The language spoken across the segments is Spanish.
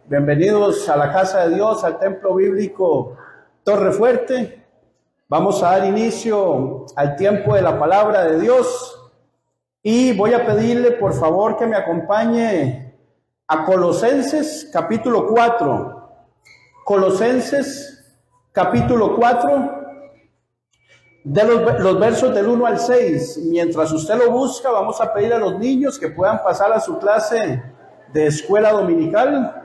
Bienvenidos a la casa de Dios, al templo bíblico Torre Fuerte. Vamos a dar inicio al tiempo de la palabra de Dios y voy a pedirle por favor que me acompañe a Colosenses capítulo 4. Colosenses capítulo 4, de los versos del 1 al 6. Mientras usted lo busca, vamos a pedirle a los niños que puedan pasar a su clase de escuela dominical.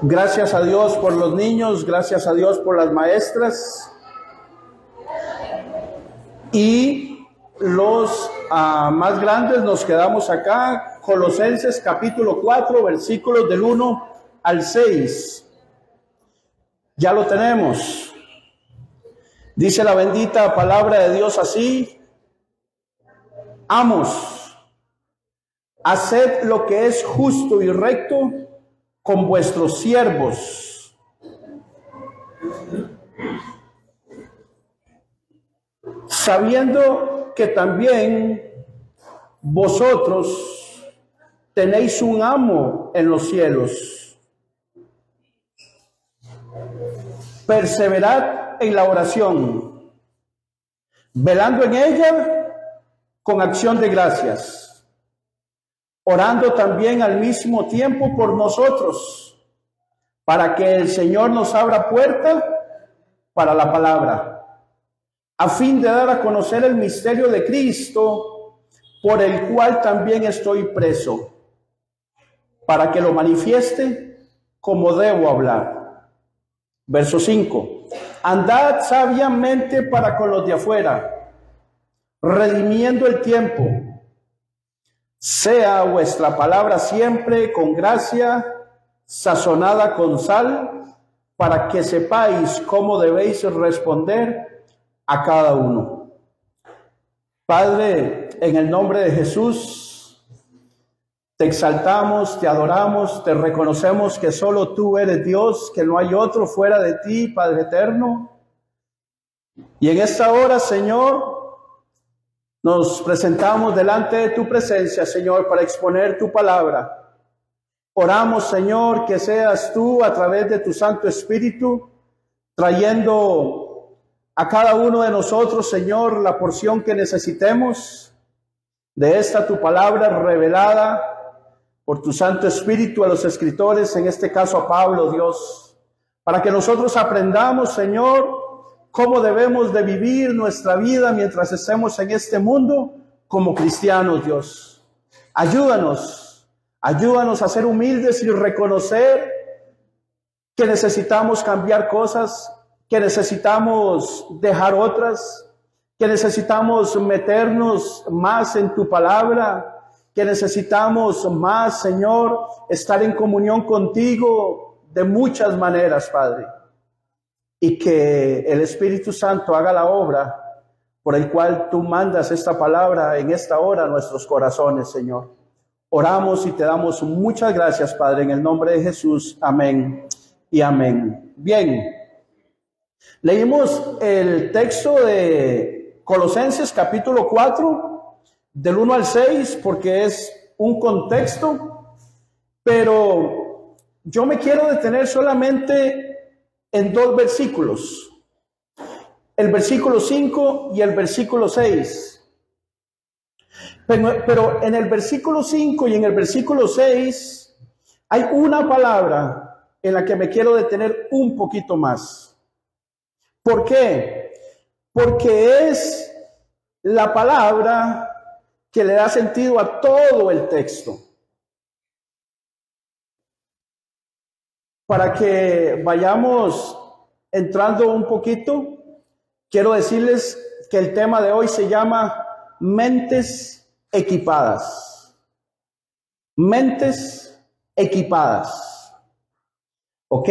Gracias a Dios por los niños, gracias a Dios por las maestras. Y los más grandes nos quedamos acá. Colosenses capítulo 4, versículos del 1 al 6. Ya lo tenemos. Dice la bendita palabra de Dios así: Amos, haced lo que es justo y recto con vuestros siervos, sabiendo que también vosotros tenéis un amo en los cielos. Perseverad en la oración, velando en ella con acción de gracias, orando también al mismo tiempo por nosotros, para que el Señor nos abra puerta para la palabra, a fin de dar a conocer el misterio de Cristo, por el cual también estoy preso, para que lo manifieste como debo hablar. Verso 5. Andad sabiamente para con los de afuera, redimiendo el tiempo. Sea vuestra palabra siempre con gracia, sazonada con sal, para que sepáis cómo debéis responder a cada uno. Padre, en el nombre de Jesús, te exaltamos, te adoramos, te reconocemos que solo tú eres Dios, que no hay otro fuera de ti, Padre eterno. Y en esta hora, Señor, nos presentamos delante de tu presencia, Señor, para exponer tu palabra. Oramos, Señor, que seas tú a través de tu Santo Espíritu, trayendo a cada uno de nosotros, Señor, la porción que necesitemos de esta tu palabra revelada por tu Santo Espíritu a los escritores, en este caso a Pablo, Dios, para que nosotros aprendamos, Señor, cómo debemos de vivir nuestra vida mientras estemos en este mundo como cristianos, Dios. Ayúdanos a ser humildes y reconocer que necesitamos cambiar cosas, que necesitamos dejar otras, que necesitamos meternos más en tu palabra, que necesitamos más, Señor, estar en comunión contigo de muchas maneras, Padre. Y que el Espíritu Santo haga la obra por el cual tú mandas esta palabra en esta hora a nuestros corazones, Señor. Oramos y te damos muchas gracias, Padre, en el nombre de Jesús. Amén y amén. Bien, leímos el texto de Colosenses capítulo 4, del 1 al 6, porque es un contexto, pero yo me quiero detener solamente en dos versículos, el versículo 5 y el versículo 6. Pero en el versículo 5 y en el versículo 6 hay una palabra en la que me quiero detener un poquito más. ¿Por qué? Porque es la palabra que le da sentido a todo el texto. Para que vayamos entrando un poquito, quiero decirles que el tema de hoy se llama mentes equipadas. Mentes equipadas. Ok,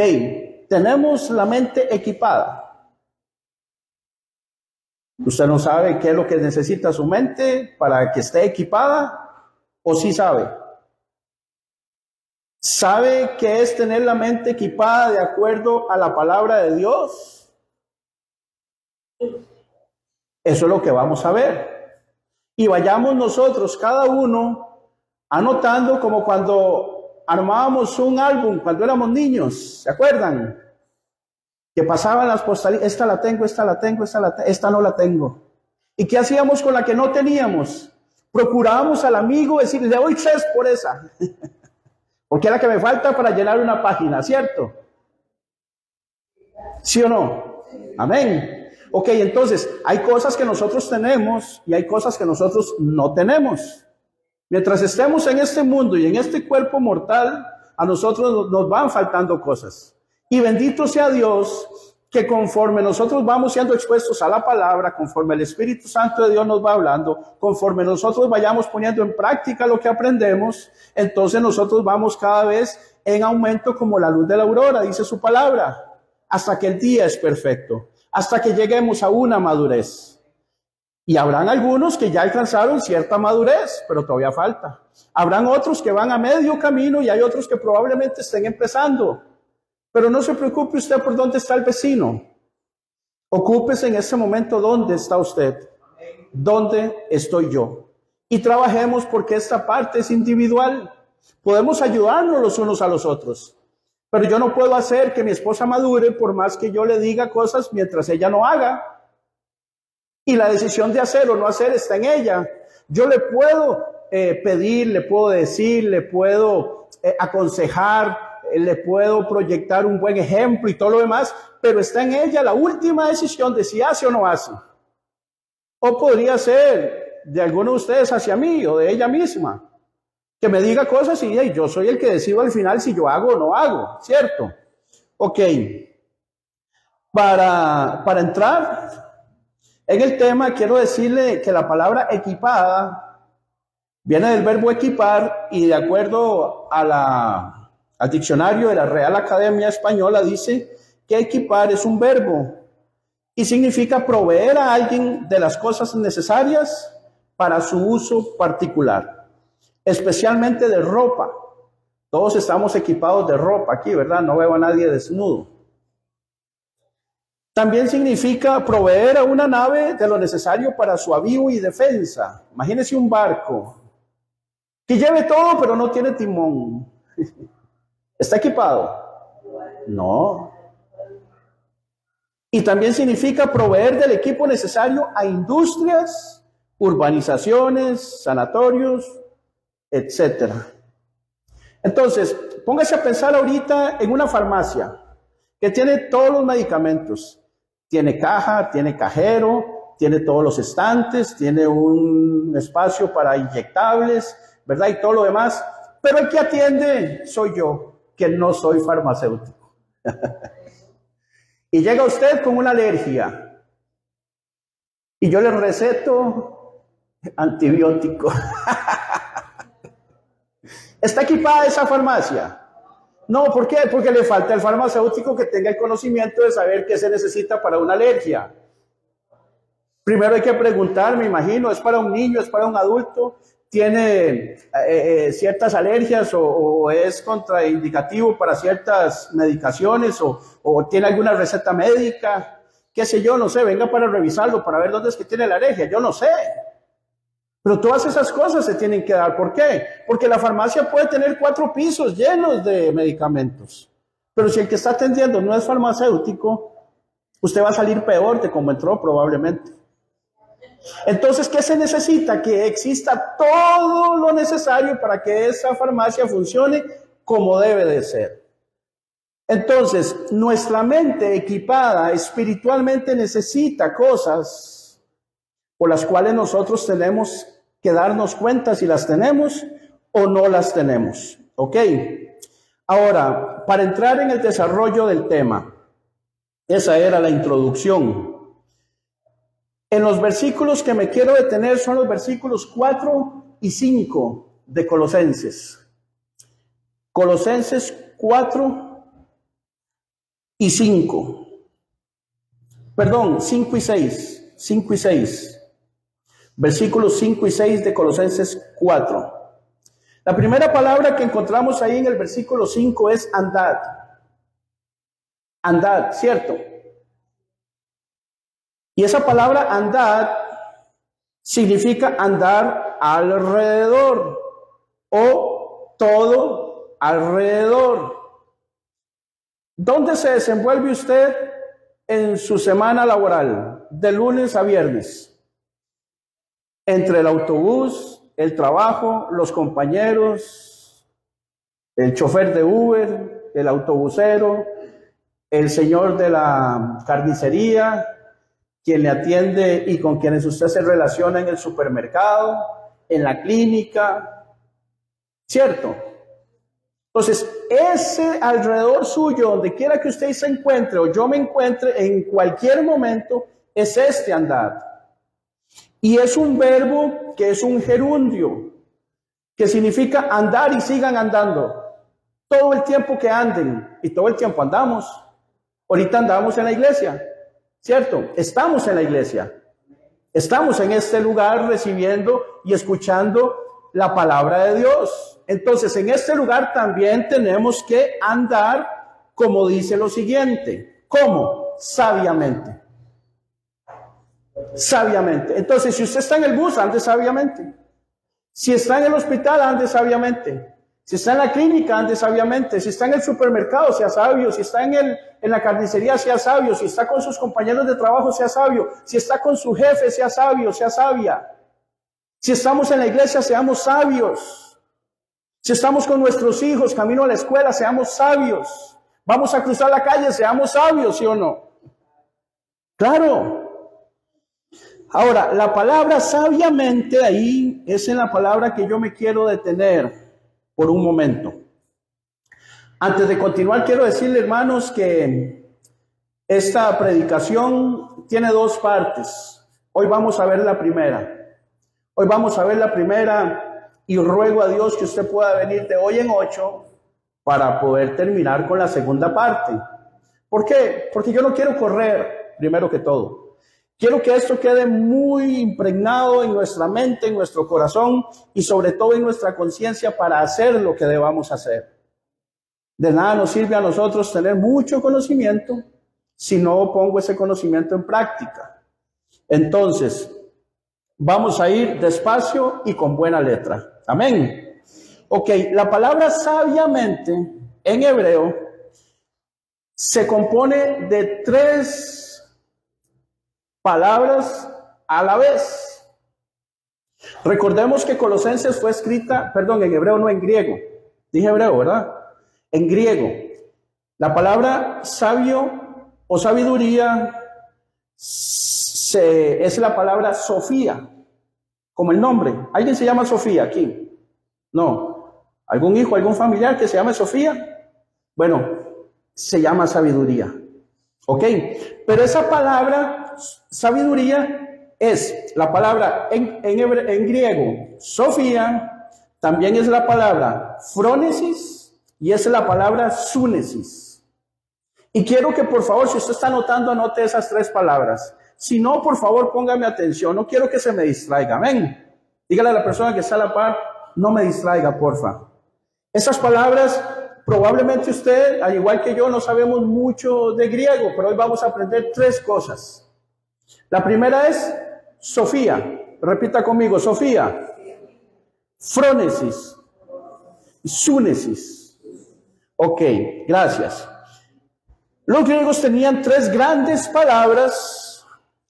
tenemos la mente equipada. ¿Usted no sabe qué es lo que necesita su mente para que esté equipada? ¿O sí sabe? ¿Sabe qué es tener la mente equipada de acuerdo a la palabra de Dios? Eso es lo que vamos a ver. Y vayamos nosotros, cada uno, anotando como cuando armábamos un álbum, cuando éramos niños, ¿se acuerdan? Que pasaban las postales, esta la tengo, esta la tengo, esta no la tengo. ¿Y qué hacíamos con la que no teníamos? Procurábamos al amigo decir, le doy 3 por esa, porque es la que me falta para llenar una página, ¿cierto? ¿Sí o no? Amén. Ok, entonces, hay cosas que nosotros tenemos y hay cosas que nosotros no tenemos. Mientras estemos en este mundo y en este cuerpo mortal, a nosotros nos van faltando cosas. Y bendito sea Dios que conforme nosotros vamos siendo expuestos a la palabra, conforme el Espíritu Santo de Dios nos va hablando, conforme nosotros vayamos poniendo en práctica lo que aprendemos, entonces nosotros vamos cada vez en aumento como la luz de la aurora, dice su palabra, hasta que el día es perfecto, hasta que lleguemos a una madurez. Y habrán algunos que ya alcanzaron cierta madurez, pero todavía falta. Habrán otros que van a medio camino y hay otros que probablemente estén empezando. Pero no se preocupe usted por dónde está el vecino. Ocúpese en ese momento dónde está usted, dónde estoy yo. Y trabajemos porque esta parte es individual. Podemos ayudarnos los unos a los otros. Pero yo no puedo hacer que mi esposa madure por más que yo le diga cosas mientras ella no haga. Y la decisión de hacer o no hacer está en ella. Yo le puedo pedir, le puedo decir, le puedo aconsejar, le puedo proyectar un buen ejemplo y todo lo demás, pero está en ella la última decisión de si hace o no hace. O podría ser de alguno de ustedes hacia mí o de ella misma, que me diga cosas y yo soy el que decido al final si yo hago o no hago, ¿cierto? Ok. Para entrar en el tema, quiero decirle que la palabra equipada viene del verbo equipar y de acuerdo a al diccionario de la Real Academia Española dice que equipar es un verbo y significa proveer a alguien de las cosas necesarias para su uso particular, especialmente de ropa. Todos estamos equipados de ropa aquí, ¿verdad? No veo a nadie desnudo. También significa proveer a una nave de lo necesario para su avivo y defensa. Imagínese un barco que lleve todo pero no tiene timón. ¿Está equipado? No. Y también significa proveer del equipo necesario a industrias, urbanizaciones, sanatorios, etc. Entonces, póngase a pensar ahorita en una farmacia que tiene todos los medicamentos. Tiene caja, tiene cajero, tiene todos los estantes, tiene un espacio para inyectables, ¿verdad? Y todo lo demás. Pero el que atiende soy yo, que no soy farmacéutico. Y llega usted con una alergia. Y yo le receto antibiótico. ¿Está equipada esa farmacia? No, ¿por qué? Porque le falta el farmacéutico que tenga el conocimiento de saber qué se necesita para una alergia. Primero hay que preguntar, me imagino, ¿es para un niño, es para un adulto? ¿Tiene ciertas alergias o es contraindicativo para ciertas medicaciones o tiene alguna receta médica? ¿Qué sé yo? No sé, venga para revisarlo, para ver dónde es que tiene la alergia. Yo no sé. Pero todas esas cosas se tienen que dar. ¿Por qué? Porque la farmacia puede tener 4 pisos llenos de medicamentos. Pero si el que está atendiendo no es farmacéutico, usted va a salir peor de como entró probablemente. Entonces, ¿qué se necesita? Que exista todo lo necesario para que esa farmacia funcione como debe de ser. Entonces, nuestra mente equipada espiritualmente necesita cosas por las cuales nosotros tenemos que darnos cuenta si las tenemos o no las tenemos. ¿Ok? Ahora, para entrar en el desarrollo del tema, esa era la introducción. En los versículos que me quiero detener son los versículos 4 y 5 de Colosenses. Colosenses 4 y 5. Perdón, 5 y 6. 5 y 6. Versículos 5 y 6 de Colosenses 4. La primera palabra que encontramos ahí en el versículo 5 es andad. Andad, ¿cierto? Y esa palabra andad significa andar alrededor. o todo alrededor. ¿Dónde se desenvuelve usted en su semana laboral, de lunes a viernes? Entre el autobús, el trabajo, los compañeros, el chofer de Uber, el autobusero, el señor de la carnicería, quien le atiende y con quienes usted se relaciona en el supermercado, en la clínica, ¿cierto? Entonces, ese alrededor suyo, donde quiera que usted se encuentre o yo me encuentre en cualquier momento, es este andar. Y es un verbo que es un gerundio, que significa andar y sigan andando. Todo el tiempo que anden, y todo el tiempo andamos. Ahorita andamos en la iglesia, ¿cierto? Estamos en la iglesia. Estamos en este lugar recibiendo y escuchando la palabra de Dios. Entonces, en este lugar también tenemos que andar, como dice lo siguiente. ¿Cómo? Sabiamente. Sabiamente. Entonces, si usted está en el bus, ande sabiamente. Si está en el hospital, ande sabiamente. Si está en la clínica, ande sabiamente. Si está en el supermercado, sea sabio. Si está en la carnicería, sea sabio. Si está con sus compañeros de trabajo, sea sabio. Si está con su jefe, sea sabio, sea sabia. Si estamos en la iglesia, seamos sabios. Si estamos con nuestros hijos, camino a la escuela, seamos sabios. Vamos a cruzar la calle, seamos sabios, ¿sí o no? Claro. Ahora, la palabra sabiamente ahí es en la palabra que yo me quiero detener por un momento. Antes de continuar, quiero decirle, hermanos, que esta predicación tiene dos partes. Hoy vamos a ver la primera. Hoy vamos a ver la primera y ruego a Dios que usted pueda venir de hoy en 8 para poder terminar con la segunda parte. ¿Por qué? Porque yo no quiero correr, primero que todo. Quiero que esto quede muy impregnado en nuestra mente, en nuestro corazón y sobre todo en nuestra conciencia para hacer lo que debamos hacer. De nada nos sirve a nosotros tener mucho conocimiento si no pongo ese conocimiento en práctica. Entonces, vamos a ir despacio y con buena letra. Amén. Ok, la palabra sabiamente en hebreo se compone de 3 palabras a la vez. Recordemos que Colosenses fue escrita, perdón, en hebreo, no en griego. Dije hebreo, ¿verdad? En griego. La palabra sabio o sabiduría es la palabra Sofía, como el nombre. ¿Alguien se llama Sofía aquí? No. ¿Algún hijo, algún familiar que se llame Sofía? Bueno, se llama sabiduría. ¿Ok? Pero esa palabra sabiduría es la palabra en griego Sofía, también es la palabra frónesis y es la palabra súnesis. Y quiero que por favor, si usted está anotando, anote esas 3 palabras. Si no, por favor, póngame atención. No quiero que se me distraiga. Amén. Dígale a la persona que está a la par, no me distraiga, porfa. Esas palabras, probablemente usted, al igual que yo, no sabemos mucho de griego, pero hoy vamos a aprender 3 cosas. La primera es Sofía. Repita conmigo, Sofía. Frónesis. Súnesis. Ok, gracias. Los griegos tenían 3 grandes palabras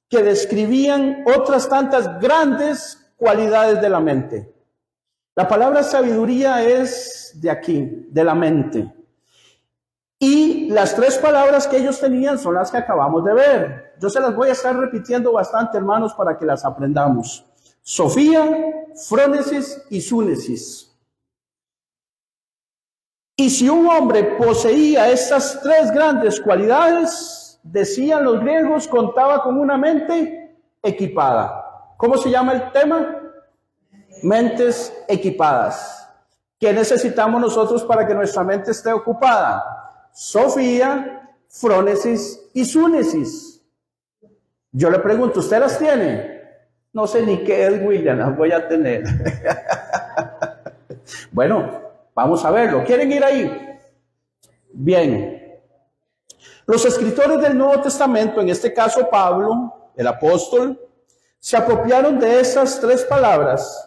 que describían otras tantas grandes cualidades de la mente. La palabra sabiduría es de aquí, de la mente. Y las 3 palabras que ellos tenían son las que acabamos de ver. Yo se las voy a estar repitiendo bastante, hermanos, para que las aprendamos. Sofía, frónesis y súnesis. Y si un hombre poseía estas 3 grandes cualidades, decían los griegos, contaba con una mente equipada. ¿Cómo se llama el tema? Mentes equipadas. ¿Qué necesitamos nosotros para que nuestra mente esté ocupada? Sofía, frónesis y súnesis. Yo le pregunto, ¿usted las tiene? No sé ni qué es, William, las voy a tener. Bueno, vamos a verlo. ¿Quieren ir ahí? Bien. Los escritores del Nuevo Testamento, en este caso Pablo, el apóstol, se apropiaron de esas 3 palabras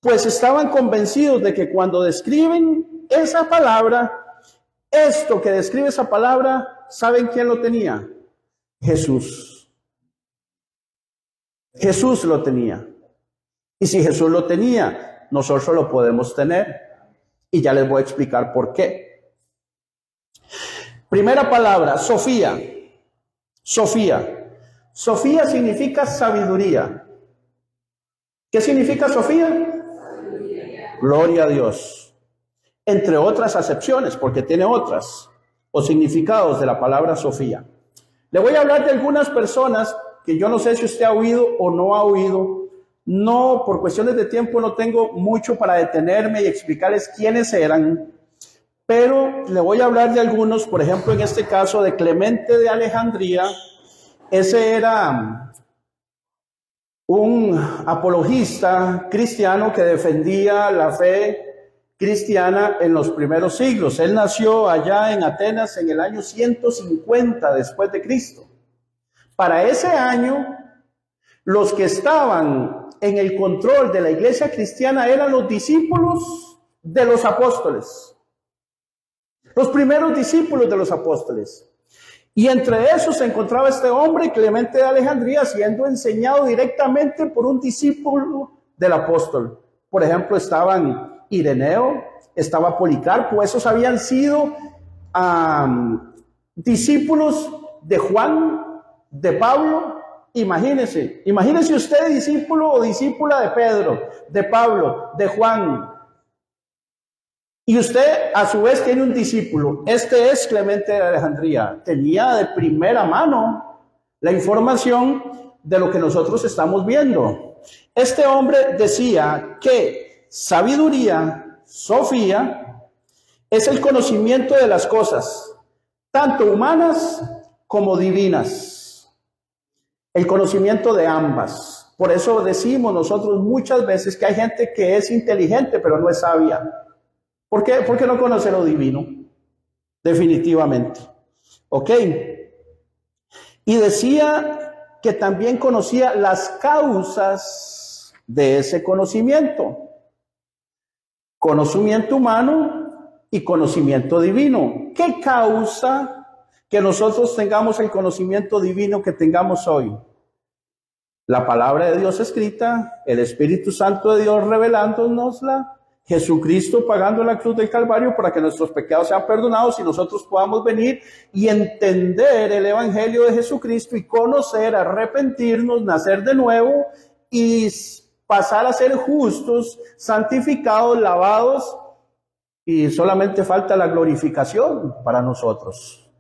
pues estaban convencidos de que cuando describen esa palabra, esto que describe esa palabra, ¿saben quién lo tenía? Jesús. Jesús lo tenía. Y si Jesús lo tenía, nosotros lo podemos tener. Y ya les voy a explicar por qué. Primera palabra, Sofía. Sofía. Sofía significa sabiduría. ¿Qué significa Sofía? Gloria a Dios. Entre otras acepciones, porque tiene otras, o significados de la palabra Sofía. Le voy a hablar de algunas personas que yo no sé si usted ha oído o no ha oído. No, por cuestiones de tiempo no tengo mucho para detenerme y explicarles quiénes eran, pero le voy a hablar de algunos, por ejemplo, en este caso de Clemente de Alejandría. Ese era un apologista cristiano que defendía la fe cristiana en los primeros siglos. Él nació allá en Atenas en el año 150 después de Cristo. Para ese año, los que estaban en el control de la iglesia cristiana eran los discípulos de los apóstoles. Los primeros discípulos de los apóstoles. Y entre esos se encontraba este hombre, Clemente de Alejandría, siendo enseñado directamente por un discípulo del apóstol. Por ejemplo, estaban Ireneo, estaba Policarpo, esos habían sido discípulos de Juan, de Pablo. Imagínese usted discípulo o discípula de Pedro, de Pablo, de Juan. Y usted a su vez tiene un discípulo. Este es Clemente de Alejandría. Tenía de primera mano la información de lo que nosotros estamos viendo. Este hombre decía que sabiduría, Sofía, es el conocimiento de las cosas, tanto humanas como divinas. El conocimiento de ambas. Por eso decimos nosotros muchas veces que hay gente que es inteligente pero no es sabia. ¿Por qué? Porque no conoce lo divino. Definitivamente. ¿Ok? Y decía que también conocía las causas de ese conocimiento. Conocimiento humano y conocimiento divino. ¿Qué causa que nosotros tengamos el conocimiento divino que tengamos hoy? La palabra de Dios escrita, el Espíritu Santo de Dios revelándonosla, Jesucristo pagando la cruz del Calvario para que nuestros pecados sean perdonados y nosotros podamos venir y entender el Evangelio de Jesucristo y conocer, arrepentirnos, nacer de nuevo y pasar a ser justos, santificados, lavados, y solamente falta la glorificación para nosotros.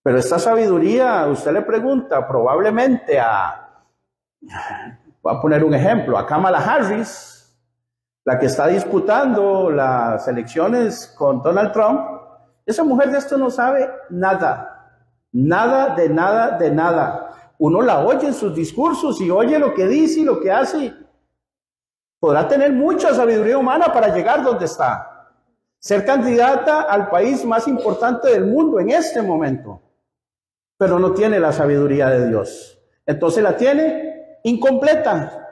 Pero esta sabiduría, usted le pregunta probablemente voy a poner un ejemplo, a Kamala Harris, la que está disputando las elecciones con Donald Trump. Esa mujer de esto no sabe nada, nada de nada de nada. Uno la oye en sus discursos y oye lo que dice y lo que hace. Podrá tener mucha sabiduría humana para llegar donde está. Ser candidata al país más importante del mundo en este momento. Pero no tiene la sabiduría de Dios. Entonces la tiene incompleta.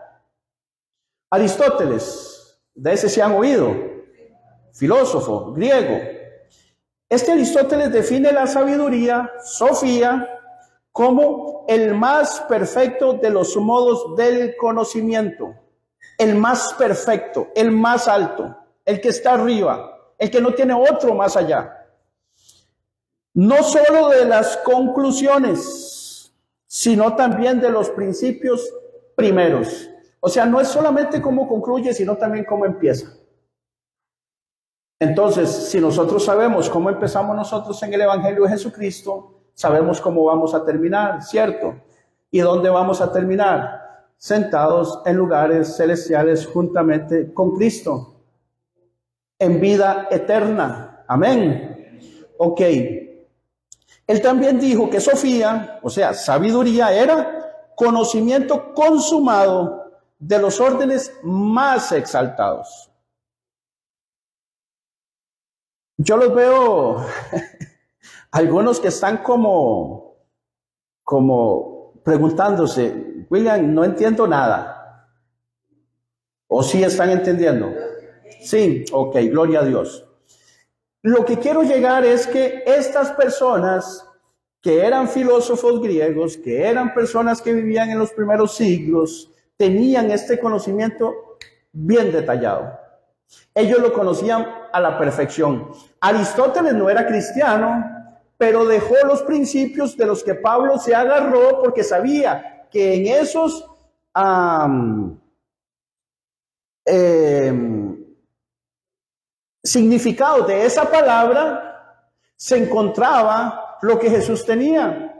Aristóteles. De ese se han oído, filósofo griego. Este Aristóteles define la sabiduría, Sofía, como el más perfecto de los modos del conocimiento. El más perfecto, el más alto, el que está arriba, el que no tiene otro más allá. No solo de las conclusiones, sino también de los principios primeros. O sea, no es solamente cómo concluye, sino también cómo empieza. Entonces, si nosotros sabemos cómo empezamos nosotros en el Evangelio de Jesucristo, sabemos cómo vamos a terminar, ¿cierto? ¿Y dónde vamos a terminar? Sentados en lugares celestiales juntamente con Cristo, en vida eterna. Amén. Ok. Él también dijo que Sofía, o sea, sabiduría, era conocimiento consumado de los órdenes más exaltados. Yo los veo, algunos que están como preguntándose, William, no entiendo nada. ¿O sí están entendiendo? Sí, ok, gloria a Dios. Lo que quiero llegar es que estas personas que eran filósofos griegos, que eran personas que vivían en los primeros siglos, tenían este conocimiento bien detallado. Ellos lo conocían a la perfección. Aristóteles no era cristiano, pero dejó los principios de los que Pablo se agarró porque sabía que en esos significados de esa palabra se encontraba lo que Jesús tenía.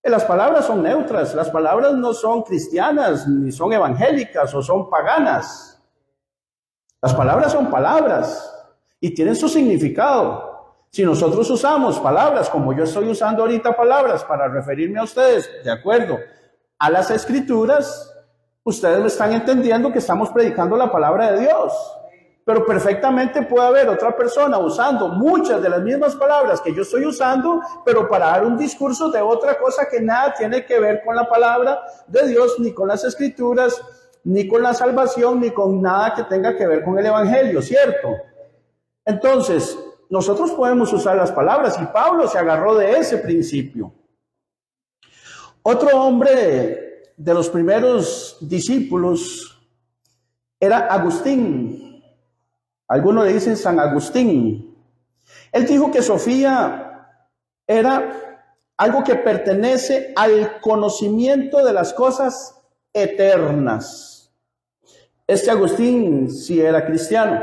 Las palabras son neutras, las palabras no son cristianas, ni son evangélicas o son paganas. Las palabras son palabras y tienen su significado. Si nosotros usamos palabras como yo estoy usando ahorita palabras para referirme a ustedes, de acuerdo a las escrituras, ustedes me están entendiendo que estamos predicando la palabra de Dios. Pero perfectamente puede haber otra persona usando muchas de las mismas palabras que yo estoy usando, pero para dar un discurso de otra cosa que nada tiene que ver con la palabra de Dios, ni con las escrituras, ni con la salvación, ni con nada que tenga que ver con el evangelio, ¿cierto? Entonces, nosotros podemos usar las palabras y Pablo se agarró de ese principio. Otro hombre de los primeros discípulos era Agustín. Algunos le dicen San Agustín. Él dijo que Sofía era algo que pertenece al conocimiento de las cosas eternas. Este Agustín sí era cristiano.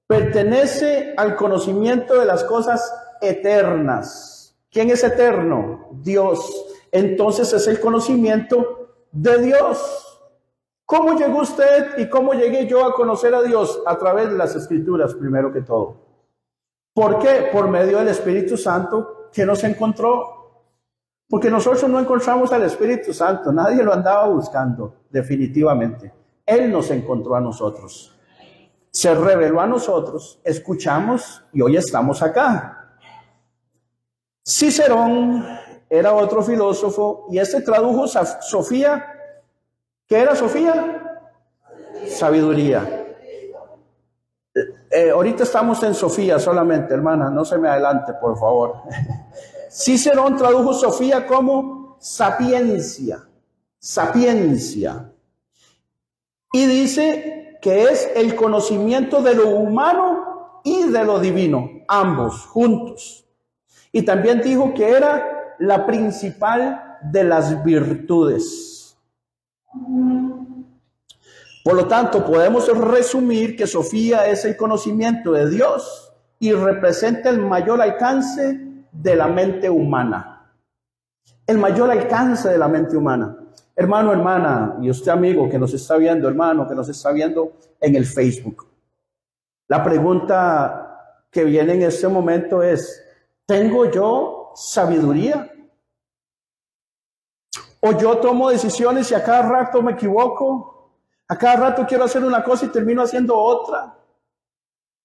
Pertenece al conocimiento de las cosas eternas. ¿Quién es eterno? Dios. Entonces es el conocimiento de Dios. ¿Cómo llegó usted y cómo llegué yo a conocer a Dios? A través de las Escrituras, primero que todo. ¿Por qué? Por medio del Espíritu Santo que nos encontró. Porque nosotros no encontramos al Espíritu Santo, nadie lo andaba buscando, definitivamente. Él nos encontró a nosotros. Se reveló a nosotros, escuchamos y hoy estamos acá. Cicerón era otro filósofo y este tradujo Sofía. ¿Qué era Sofía? Sabiduría. Ahorita estamos en Sofía solamente, hermana, no se me adelante, por favor. Cicerón tradujo Sofía como sapiencia, sapiencia. Y dice que es el conocimiento de lo humano y de lo divino, ambos juntos. Y también dijo que era la principal de las virtudes. Por lo tanto, podemos resumir que Sofía es el conocimiento de Dios y representa el mayor alcance de la mente humana. El mayor alcance de la mente humana. Hermano, hermana, y usted amigo que nos está viendo, hermano, que nos está viendo en el Facebook. La pregunta que viene en este momento es, ¿tengo yo sabiduría? ¿O yo tomo decisiones y a cada rato me equivoco? A cada rato quiero hacer una cosa y termino haciendo otra.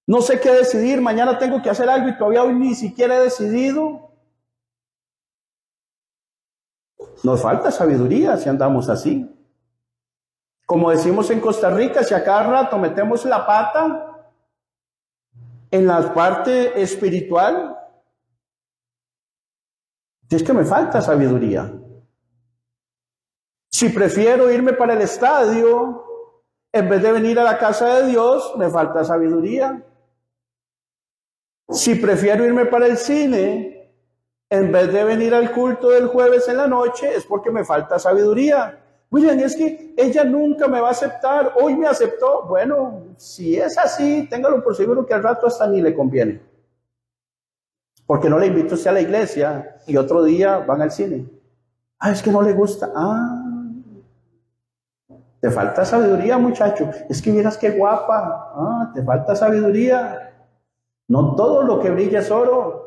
No sé qué decidir, mañana tengo que hacer algo y todavía hoy ni siquiera he decidido. Nos falta sabiduría si andamos así. Como decimos en Costa Rica, si a cada rato metemos la pata en la parte espiritual, es que me falta sabiduría. Si prefiero irme para el estadio en vez de venir a la casa de Dios, me falta sabiduría. Si prefiero irme para el cine en vez de venir al culto del jueves en la noche, es porque me falta sabiduría. Miren, es que ella nunca me va a aceptar, hoy me aceptó. Bueno, si es así, téngalo por seguro que al rato hasta ni le conviene. Porque no le invito a usted a la iglesia y otro día van al cine. Ah, es que no le gusta. Ah, te falta sabiduría, muchacho. Es que miras qué guapa. Ah, te falta sabiduría. No todo lo que brilla es oro.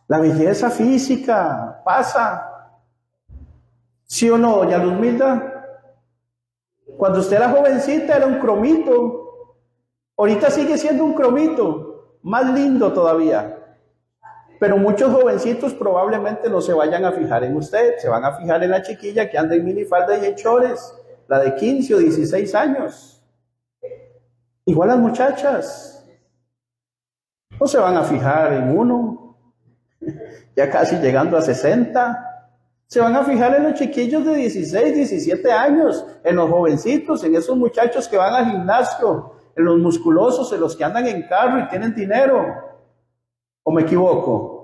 La belleza física pasa. ¿Sí o no, doña Luzmilda? Cuando usted era jovencita era un cromito. Ahorita sigue siendo un cromito. Más lindo todavía. Pero muchos jovencitos probablemente no se vayan a fijar en usted. Se van a fijar en la chiquilla que anda en minifalda y en chores. la de 15 o 16 años. Igual las muchachas. No se van a fijar en uno, ya casi llegando a 60. Se van a fijar en los chiquillos de 16, 17 años, en los jovencitos, en esos muchachos que van al gimnasio, en los musculosos, en los que andan en carro y tienen dinero. ¿O me equivoco?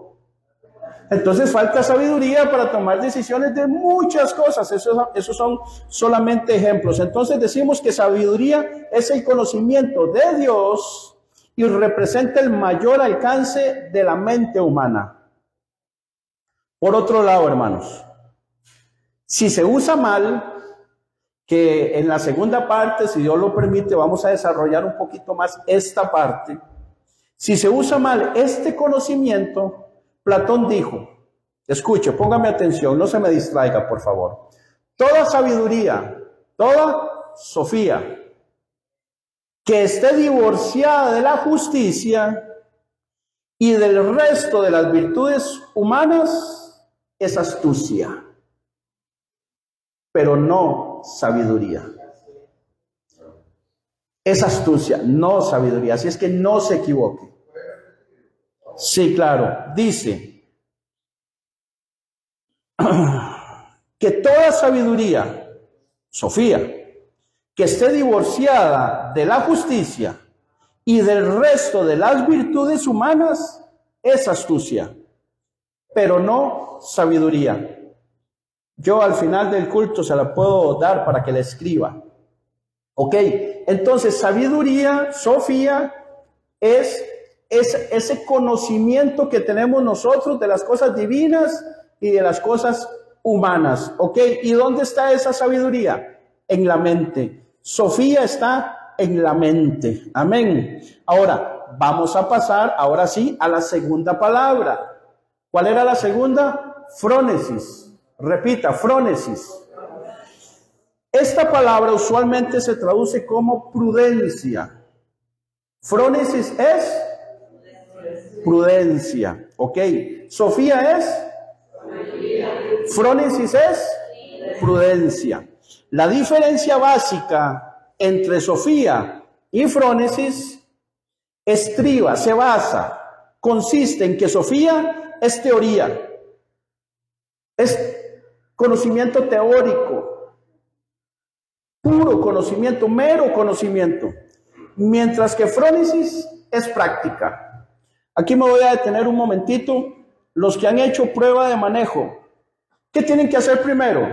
Entonces falta sabiduría para tomar decisiones de muchas cosas. Esos son solamente ejemplos. Entonces decimos que sabiduría es el conocimiento de Dios y representa el mayor alcance de la mente humana. Por otro lado, hermanos, si se usa mal, que en la segunda parte, si Dios lo permite, vamos a desarrollar un poquito más esta parte. Si se usa mal este conocimiento, Platón dijo, escuche, póngame atención, no se me distraiga, por favor. Toda sabiduría, toda sofía, que esté divorciada de la justicia y del resto de las virtudes humanas, es astucia, pero no sabiduría. Es astucia, no sabiduría. Así es que no se equivoque. Sí, claro. Dice que toda sabiduría, sofía, que esté divorciada de la justicia y del resto de las virtudes humanas, es astucia, pero no sabiduría. Yo al final del culto se la puedo dar para que la escriba. Ok, entonces sabiduría, sofía, es ese conocimiento que tenemos nosotros de las cosas divinas y de las cosas humanas. Ok, ¿y dónde está esa sabiduría? En la mente. Sofía está en la mente. Amén. Ahora, vamos a pasar, ahora sí, a la segunda palabra. ¿Cuál era la segunda? Frónesis. Repita, frónesis. Esta palabra usualmente se traduce como prudencia. Frónesis es prudencia. Ok. Sofía es. Frónesis es prudencia. La diferencia básica entre sofía y frónesis estriba, se basa, consiste en que sofía es teoría. Es conocimiento teórico, puro conocimiento, mero conocimiento, mientras que frónesis es práctica. Aquí me voy a detener un momentito. Los que han hecho prueba de manejo, ¿qué tienen que hacer primero?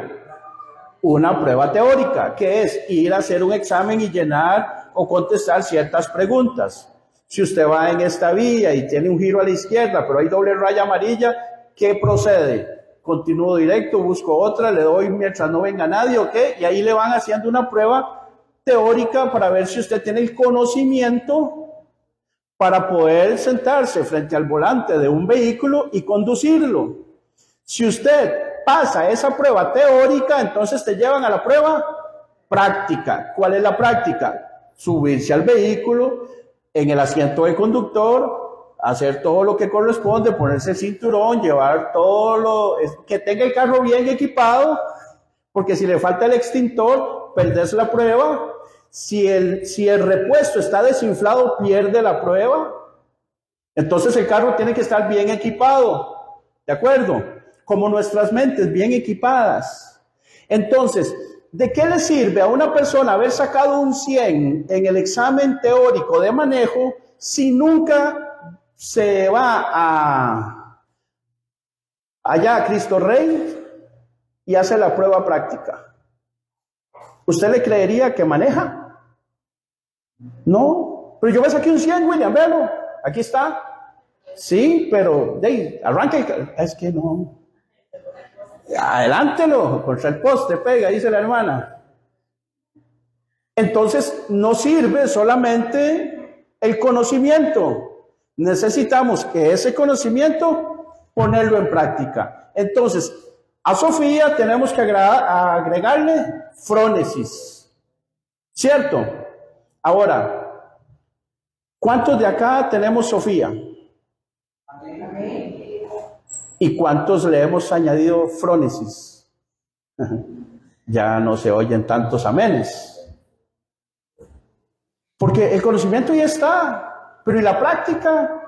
Una prueba teórica, que es ir a hacer un examen y llenar o contestar ciertas preguntas. Si usted va en esta vía y tiene un giro a la izquierda, pero hay doble raya amarilla, ¿qué procede? Continúo directo, busco otra, le doy mientras no venga nadie, ¿ok? Y ahí le van haciendo una prueba teórica para ver si usted tiene el conocimiento para poder sentarse frente al volante de un vehículo y conducirlo. Si usted pasa esa prueba teórica, entonces te llevan a la prueba práctica. ¿Cuál es la práctica? Subirse al vehículo, en el asiento del conductor, hacer todo lo que corresponde, ponerse el cinturón, llevar todo que tenga el carro bien equipado, porque si le falta el extintor, perderse la prueba. Si el repuesto está desinflado, pierde la prueba. Entonces el carro tiene que estar bien equipado, ¿de acuerdo? Como nuestras mentes bien equipadas. Entonces, ¿de qué le sirve a una persona haber sacado un 100 en el examen teórico de manejo si nunca se va allá a Cristo Rey y hace la prueba práctica? ¿Usted le creería que maneja? No, pero yo me saqué un 100, William, véalo, aquí está. Sí, pero arranca, es que no. Adelántelo, contra el poste pega, dice la hermana. Entonces no sirve solamente el conocimiento. Necesitamos que ese conocimiento ponerlo en práctica. Entonces, a Sofía tenemos que agregarle frónesis, ¿cierto? Ahora, ¿cuántos de acá tenemos Sofía? ¿Y cuántos le hemos añadido frónesis? ya no se oyen tantos amenes. Porque el conocimiento ya está, pero ¿y la práctica?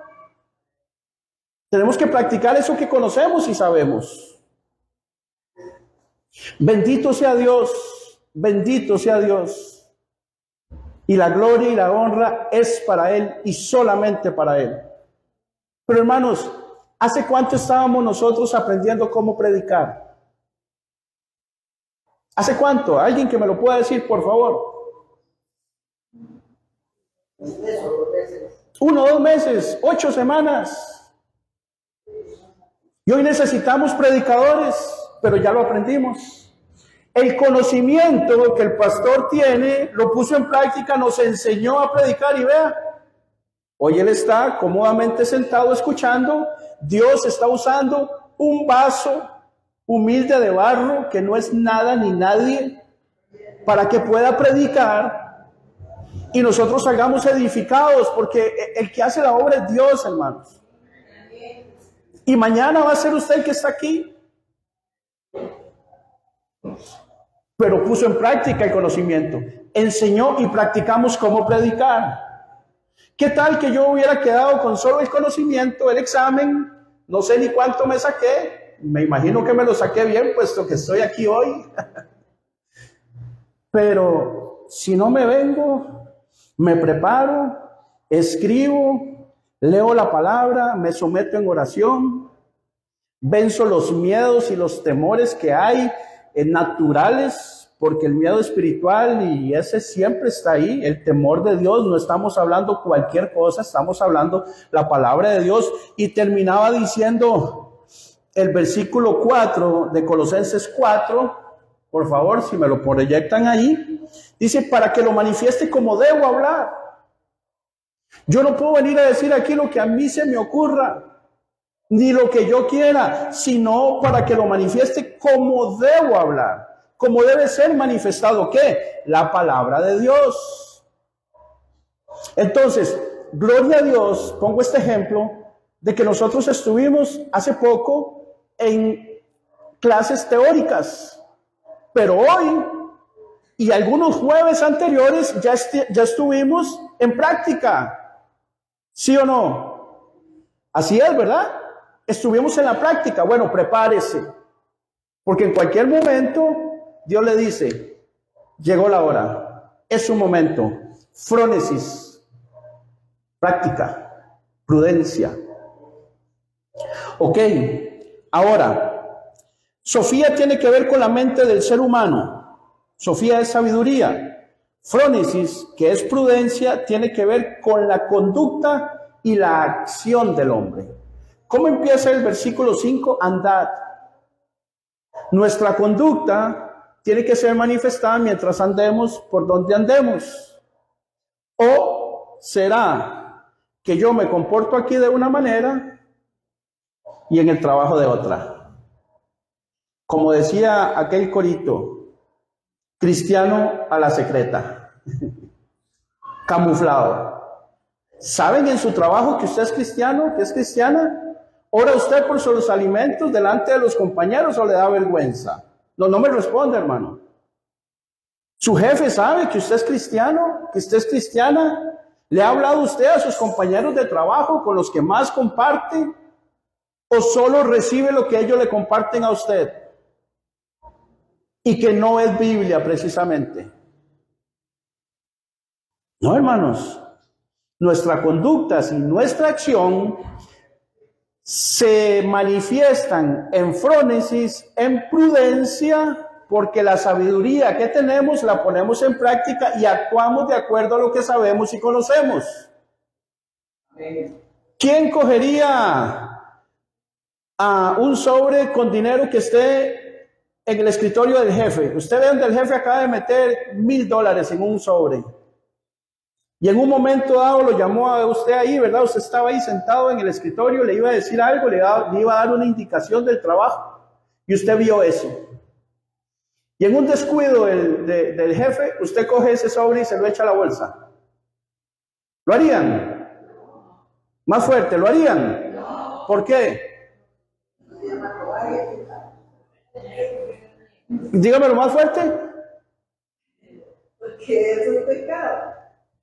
Tenemos que practicar eso que conocemos y sabemos. Bendito sea Dios, bendito sea Dios. Y la gloria y la honra es para Él y solamente para Él. Pero hermanos, ¿hace cuánto estábamos nosotros aprendiendo cómo predicar? ¿Hace cuánto? ¿Alguien que me lo pueda decir, por favor? 1 o 2 meses, 8 semanas. Y hoy necesitamos predicadores, pero ya lo aprendimos. El conocimiento que el pastor tiene, lo puso en práctica, nos enseñó a predicar y vea, hoy él está cómodamente sentado escuchando. Dios está usando un vaso humilde de barro que no es nada ni nadie para que pueda predicar y nosotros salgamos edificados, porque el que hace la obra es Dios, hermanos. Y mañana va a ser usted el que está aquí, pero puso en práctica el conocimiento, enseñó y practicamos cómo predicar. ¿Qué tal que yo hubiera quedado con solo el conocimiento, el examen? No sé ni cuánto me saqué, me imagino que me lo saqué bien, puesto que estoy aquí hoy. Pero si no me vengo, me preparo, escribo, leo la palabra, me someto en oración, venzo los miedos y los temores que hay naturales, porque el miedo espiritual y ese siempre está ahí, el temor de Dios, no estamos hablando cualquier cosa, estamos hablando la palabra de Dios. Y terminaba diciendo el versículo 4 de Colosenses 4, por favor, si me lo proyectan ahí, dice, para que lo manifieste como debo hablar. Yo no puedo venir a decir aquí lo que a mí se me ocurra, ni lo que yo quiera, sino para que lo manifieste como debo hablar, como debe ser manifestado, ¿qué? La palabra de Dios. Entonces, gloria a Dios, pongo este ejemplo, de que nosotros estuvimos hace poco en clases teóricas, pero hoy y algunos jueves anteriores ya estuvimos en práctica. ¿Sí o no? Así es, ¿verdad? Estuvimos en la práctica. Bueno, prepárese, porque en cualquier momento Dios le dice, llegó la hora, es su momento. Frónesis, práctica, prudencia. Ok, ahora, Sofía tiene que ver con la mente del ser humano. Sofía es sabiduría. Frónesis, que es prudencia, tiene que ver con la conducta y la acción del hombre. ¿Cómo empieza el versículo 5? Andad. Nuestra conducta tiene que ser manifestada mientras andemos por donde andemos. O será que yo me comporto aquí de una manera y en el trabajo de otra. Como decía aquel corito, cristiano a la secreta, camuflado. ¿Saben en su trabajo que usted es cristiano, que es cristiana? ¿Ora usted por sus alimentos delante de los compañeros o le da vergüenza? No me responde, hermano. ¿Su jefe sabe que usted es cristiano, que usted es cristiana? ¿Le ha hablado usted a sus compañeros de trabajo con los que más comparte? ¿O solo recibe lo que ellos le comparten a usted? Y que no es Biblia precisamente. No, hermanos. Nuestra conducta y nuestra acción se manifiestan en frónesis, en prudencia, porque la sabiduría que tenemos la ponemos en práctica y actuamos de acuerdo a lo que sabemos y conocemos. ¿Quién cogería a un sobre con dinero que esté en el escritorio del jefe? Usted ve donde el jefe acaba de meter $1,000 en un sobre. Y en un momento dado lo llamó a usted ahí, ¿verdad? Usted estaba ahí sentado en el escritorio, le iba a decir algo, le iba a dar una indicación del trabajo. Y usted vio eso. Y en un descuido del jefe, usted coge ese sobre y se lo echa a la bolsa. ¿Lo harían? Más fuerte, ¿lo harían? ¿Por qué? Dígamelo más fuerte. Porque eso es pecado.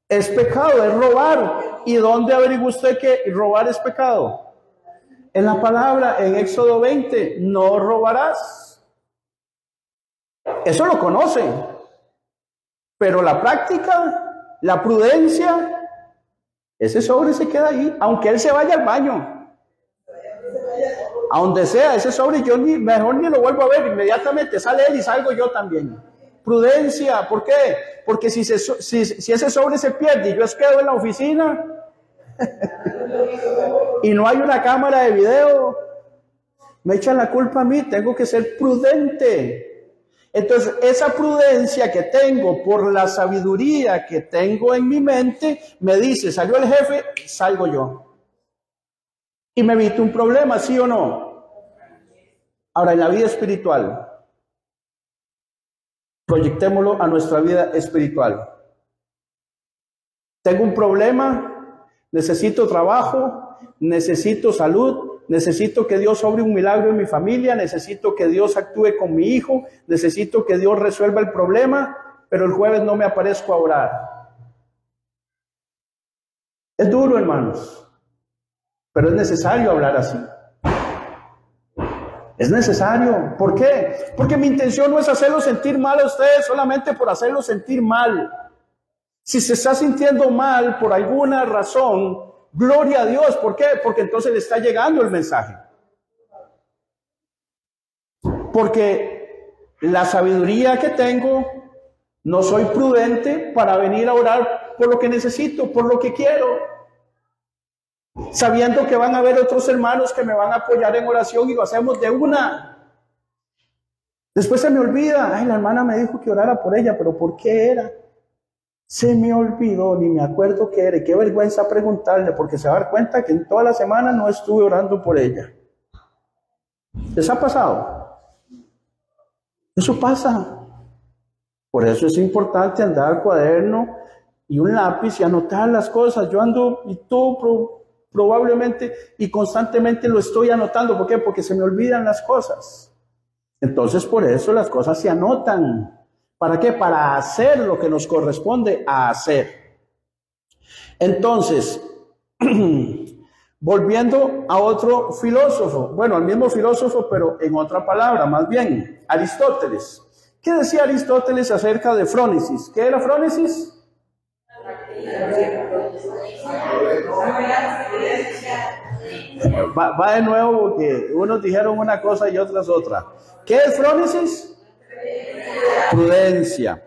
Es pecado, es robar. ¿Y dónde averigua usted que robar es pecado? En la palabra, en Éxodo 20, no robarás. Eso lo conocen. Pero la práctica, la prudencia, ese sobre se queda ahí, aunque él se vaya al baño. A donde sea, ese sobre yo mejor ni lo vuelvo a ver, inmediatamente sale él y salgo yo también. Prudencia, ¿por qué? Porque si ese sobre se pierde y yo quedo en la oficina y no hay una cámara de video, me echan la culpa a mí, tengo que ser prudente. Entonces, esa prudencia que tengo por la sabiduría que tengo en mi mente, me dice, salió el jefe, salgo yo. Y me evito un problema, ¿sí o no? Ahora, en la vida espiritual, proyectémoslo a nuestra vida espiritual. Tengo un problema, necesito trabajo, necesito salud, necesito que Dios obre un milagro en mi familia, necesito que Dios actúe con mi hijo, necesito que Dios resuelva el problema, pero el jueves no me aparezco a orar. Es duro, hermanos, pero es necesario hablar así. Es necesario. ¿Por qué? Porque mi intención no es hacerlos sentir mal a ustedes solamente por hacerlos sentir mal. Si se está sintiendo mal por alguna razón, gloria a Dios. ¿Por qué? Porque entonces le está llegando el mensaje. Porque la sabiduría que tengo, no soy prudente para venir a orar por lo que necesito, por lo que quiero. Sabiendo que van a haber otros hermanos que me van a apoyar en oración y lo hacemos de una. Después se me olvida, ay, la hermana me dijo que orara por ella, pero ¿por qué era? Se me olvidó, ni me acuerdo qué era. Y qué vergüenza preguntarle, porque se va a dar cuenta que en toda la semana no estuve orando por ella. ¿Les ha pasado? Eso pasa. Por eso es importante andar al cuaderno y un lápiz y anotar las cosas. Yo ando y todo probablemente y constantemente lo estoy anotando. ¿Por qué? Porque se me olvidan las cosas. Entonces, por eso las cosas se anotan. ¿Para qué? Para hacer lo que nos corresponde a hacer. Entonces, volviendo a otro filósofo, bueno, al mismo filósofo, pero en otra palabra, más bien, Aristóteles. ¿Qué decía Aristóteles acerca de frónesis? ¿Qué era frónesis? Va de nuevo porque unos dijeron una cosa y otras otra. ¿Qué es frónesis? Prudencia.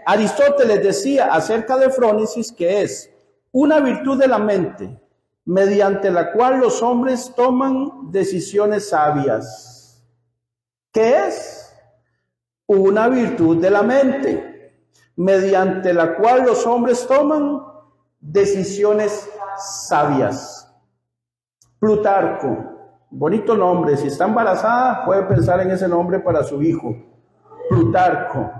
Aristóteles decía acerca de frónesis que es una virtud de la mente mediante la cual los hombres toman decisiones sabias. ¿Qué es? Una virtud de la mente mediante la cual los hombres toman decisiones sabias. Plutarco, bonito nombre, si está embarazada puede pensar en ese nombre para su hijo. Plutarco.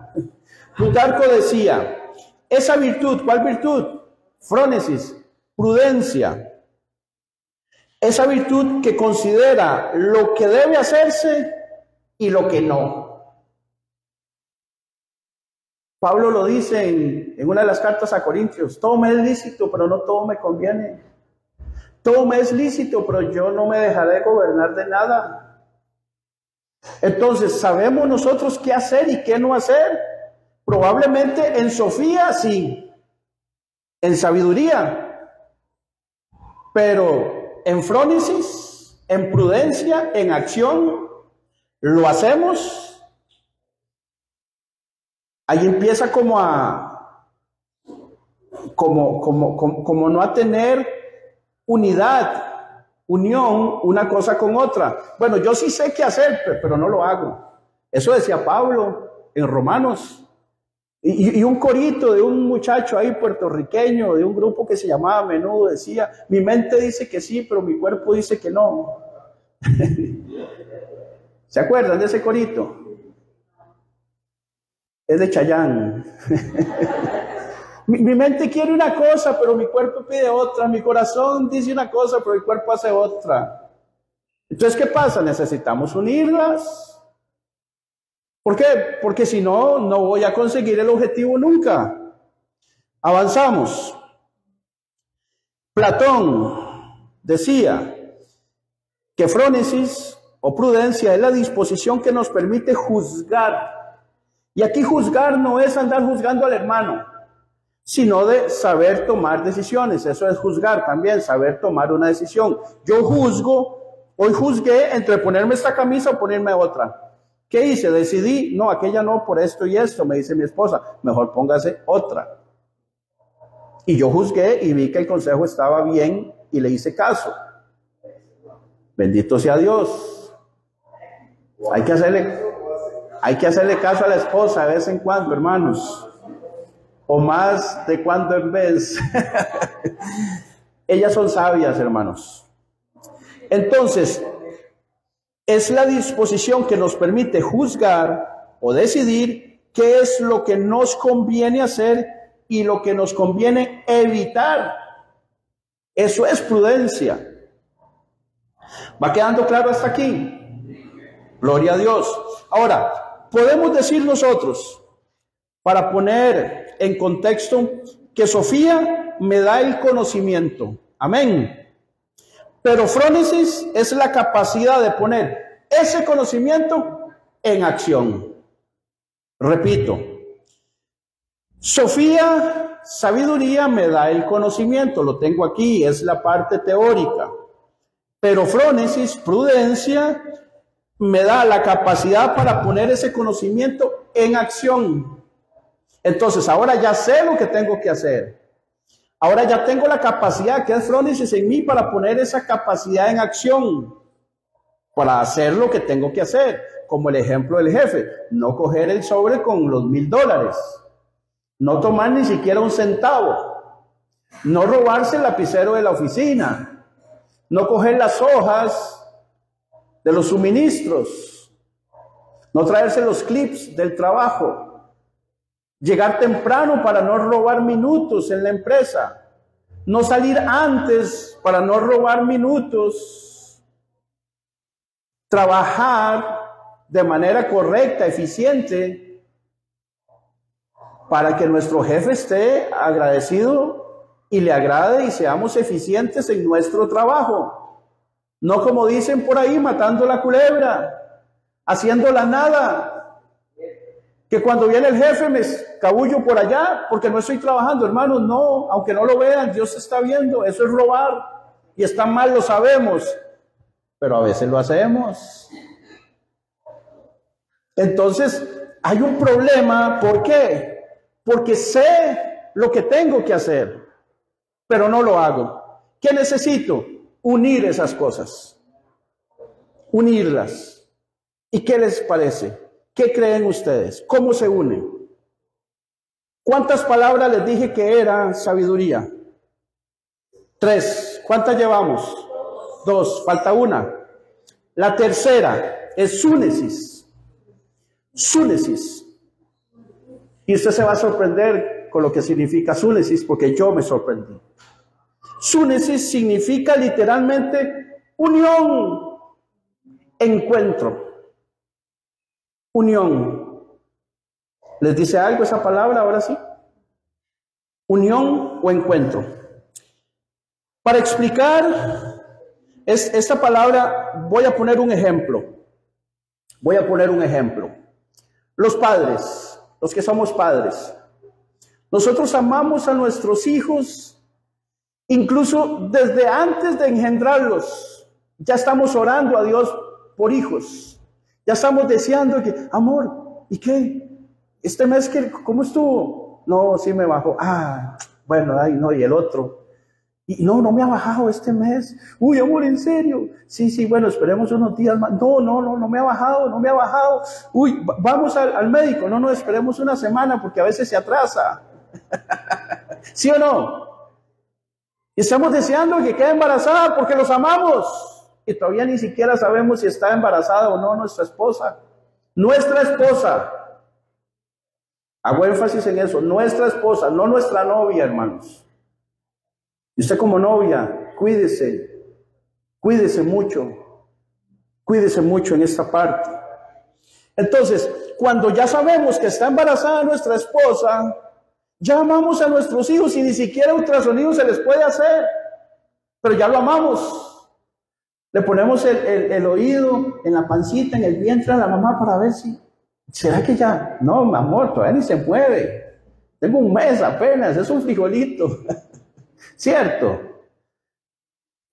Plutarco decía, esa virtud, ¿cuál virtud? Frónesis, prudencia. Esa virtud que considera lo que debe hacerse y lo que no. Pablo lo dice en una de las cartas a Corintios, todo me es lícito, pero no todo me conviene. Todo me es lícito, pero yo no me dejaré gobernar de nada. Entonces, ¿sabemos nosotros qué hacer y qué no hacer? Probablemente en Sofía sí, en sabiduría, pero en frónesis, en prudencia, en acción, ¿lo hacemos? Ahí empieza como no a tener unidad, unión, una cosa con otra. Bueno, yo sí sé qué hacer, pero no lo hago. Eso decía Pablo en Romanos. Y un corito de un muchacho ahí puertorriqueño, de un grupo que se llamaba Menudo, decía, mi mente dice que sí, pero mi cuerpo dice que no. ¿Se acuerdan de ese corito? Es de Chayán. Mi mente quiere una cosa, pero mi cuerpo pide otra. Mi corazón dice una cosa, pero el cuerpo hace otra. Entonces, ¿qué pasa? Necesitamos unirlas. ¿Por qué? Porque si no, no voy a conseguir el objetivo nunca. Avanzamos. Platón decía que frónesis o prudencia es la disposición que nos permite juzgar. Y aquí juzgar no es andar juzgando al hermano, sino de saber tomar decisiones. Eso es juzgar también, saber tomar una decisión. Yo juzgo, hoy juzgué entre ponerme esta camisa o ponerme otra. ¿Qué hice? Decidí, no, aquella no, por esto y esto, me dice mi esposa, mejor póngase otra. Y yo juzgué y vi que el consejo estaba bien y le hice caso. Bendito sea Dios. Hay que hacerle caso a la esposa de vez en cuando, hermanos. O más de cuando en vez. Ellas son sabias, hermanos. Entonces, es la disposición que nos permite juzgar o decidir qué es lo que nos conviene hacer y lo que nos conviene evitar. Eso es prudencia. ¿Va quedando claro hasta aquí? Gloria a Dios. Ahora, podemos decir nosotros, para poner en contexto, que Sofía me da el conocimiento. Amén. Pero frónesis es la capacidad de poner ese conocimiento en acción. Repito, Sofía, sabiduría, me da el conocimiento, lo tengo aquí, es la parte teórica. Pero frónesis, prudencia, me da la capacidad para poner ese conocimiento en acción. Entonces, ahora ya sé lo que tengo que hacer. Ahora ya tengo la capacidad que es frónesis en mí para poner esa capacidad en acción, para hacer lo que tengo que hacer. Como el ejemplo del jefe, no coger el sobre con los $1000, no tomar ni siquiera un centavo, no robarse el lapicero de la oficina, no coger las hojas de los suministros, no traerse los clips del trabajo, llegar temprano para no robar minutos en la empresa, no salir antes para no robar minutos, trabajar de manera correcta, eficiente, para que nuestro jefe esté agradecido y le agrade y seamos eficientes en nuestro trabajo. No como dicen por ahí, matando la culebra, haciendo la nada. Que cuando viene el jefe me escabullo por allá porque no estoy trabajando. Hermanos, no, aunque no lo vean, Dios está viendo. Eso es robar y está mal, lo sabemos, pero a veces lo hacemos. Entonces, hay un problema. ¿Por qué? Porque sé lo que tengo que hacer, pero no lo hago. ¿Qué necesito? Unir esas cosas. Unirlas. ¿Y qué les parece? ¿Qué creen ustedes? ¿Cómo se unen? ¿Cuántas palabras les dije que era sabiduría? 3. ¿Cuántas llevamos? 2. Falta una. La tercera es súnesis. Súnesis. Y usted se va a sorprender con lo que significa súnesis, porque yo me sorprendí. Súnesis significa literalmente unión, encuentro. Unión. ¿Les dice algo esa palabra ahora sí? Unión o encuentro. Para explicar esta palabra voy a poner un ejemplo. Los padres, los que somos padres, nosotros amamos a nuestros hijos, incluso desde antes de engendrarlos. Ya estamos orando a Dios por hijos. Ya estamos deseando que, amor, ¿y qué? Este mes, ¿cómo estuvo? No, sí me bajó. Ah, bueno, ay, no, y el otro. Y no me ha bajado este mes. Uy, amor, ¿en serio? Sí, bueno, esperemos unos días más. No me ha bajado. Uy, vamos al médico. No, esperemos una semana porque a veces se atrasa. ¿Sí o no? Y estamos deseando que quede embarazada porque los amamos. Y todavía ni siquiera sabemos si está embarazada o no nuestra esposa. Nuestra esposa. Hago énfasis en eso. Nuestra esposa, no nuestra novia, hermanos. Y usted como novia, cuídese mucho en esta parte. Entonces, cuando ya sabemos que está embarazada nuestra esposa, ya amamos a nuestros hijos y ni siquiera ultrasonido se les puede hacer, pero ya lo amamos. Le ponemos el oído en la pancita, en el vientre a la mamá para ver si, ¿será que ya? No, mi amor, todavía ni se mueve. Tengo un mes apenas, es un frijolito. ¿Cierto?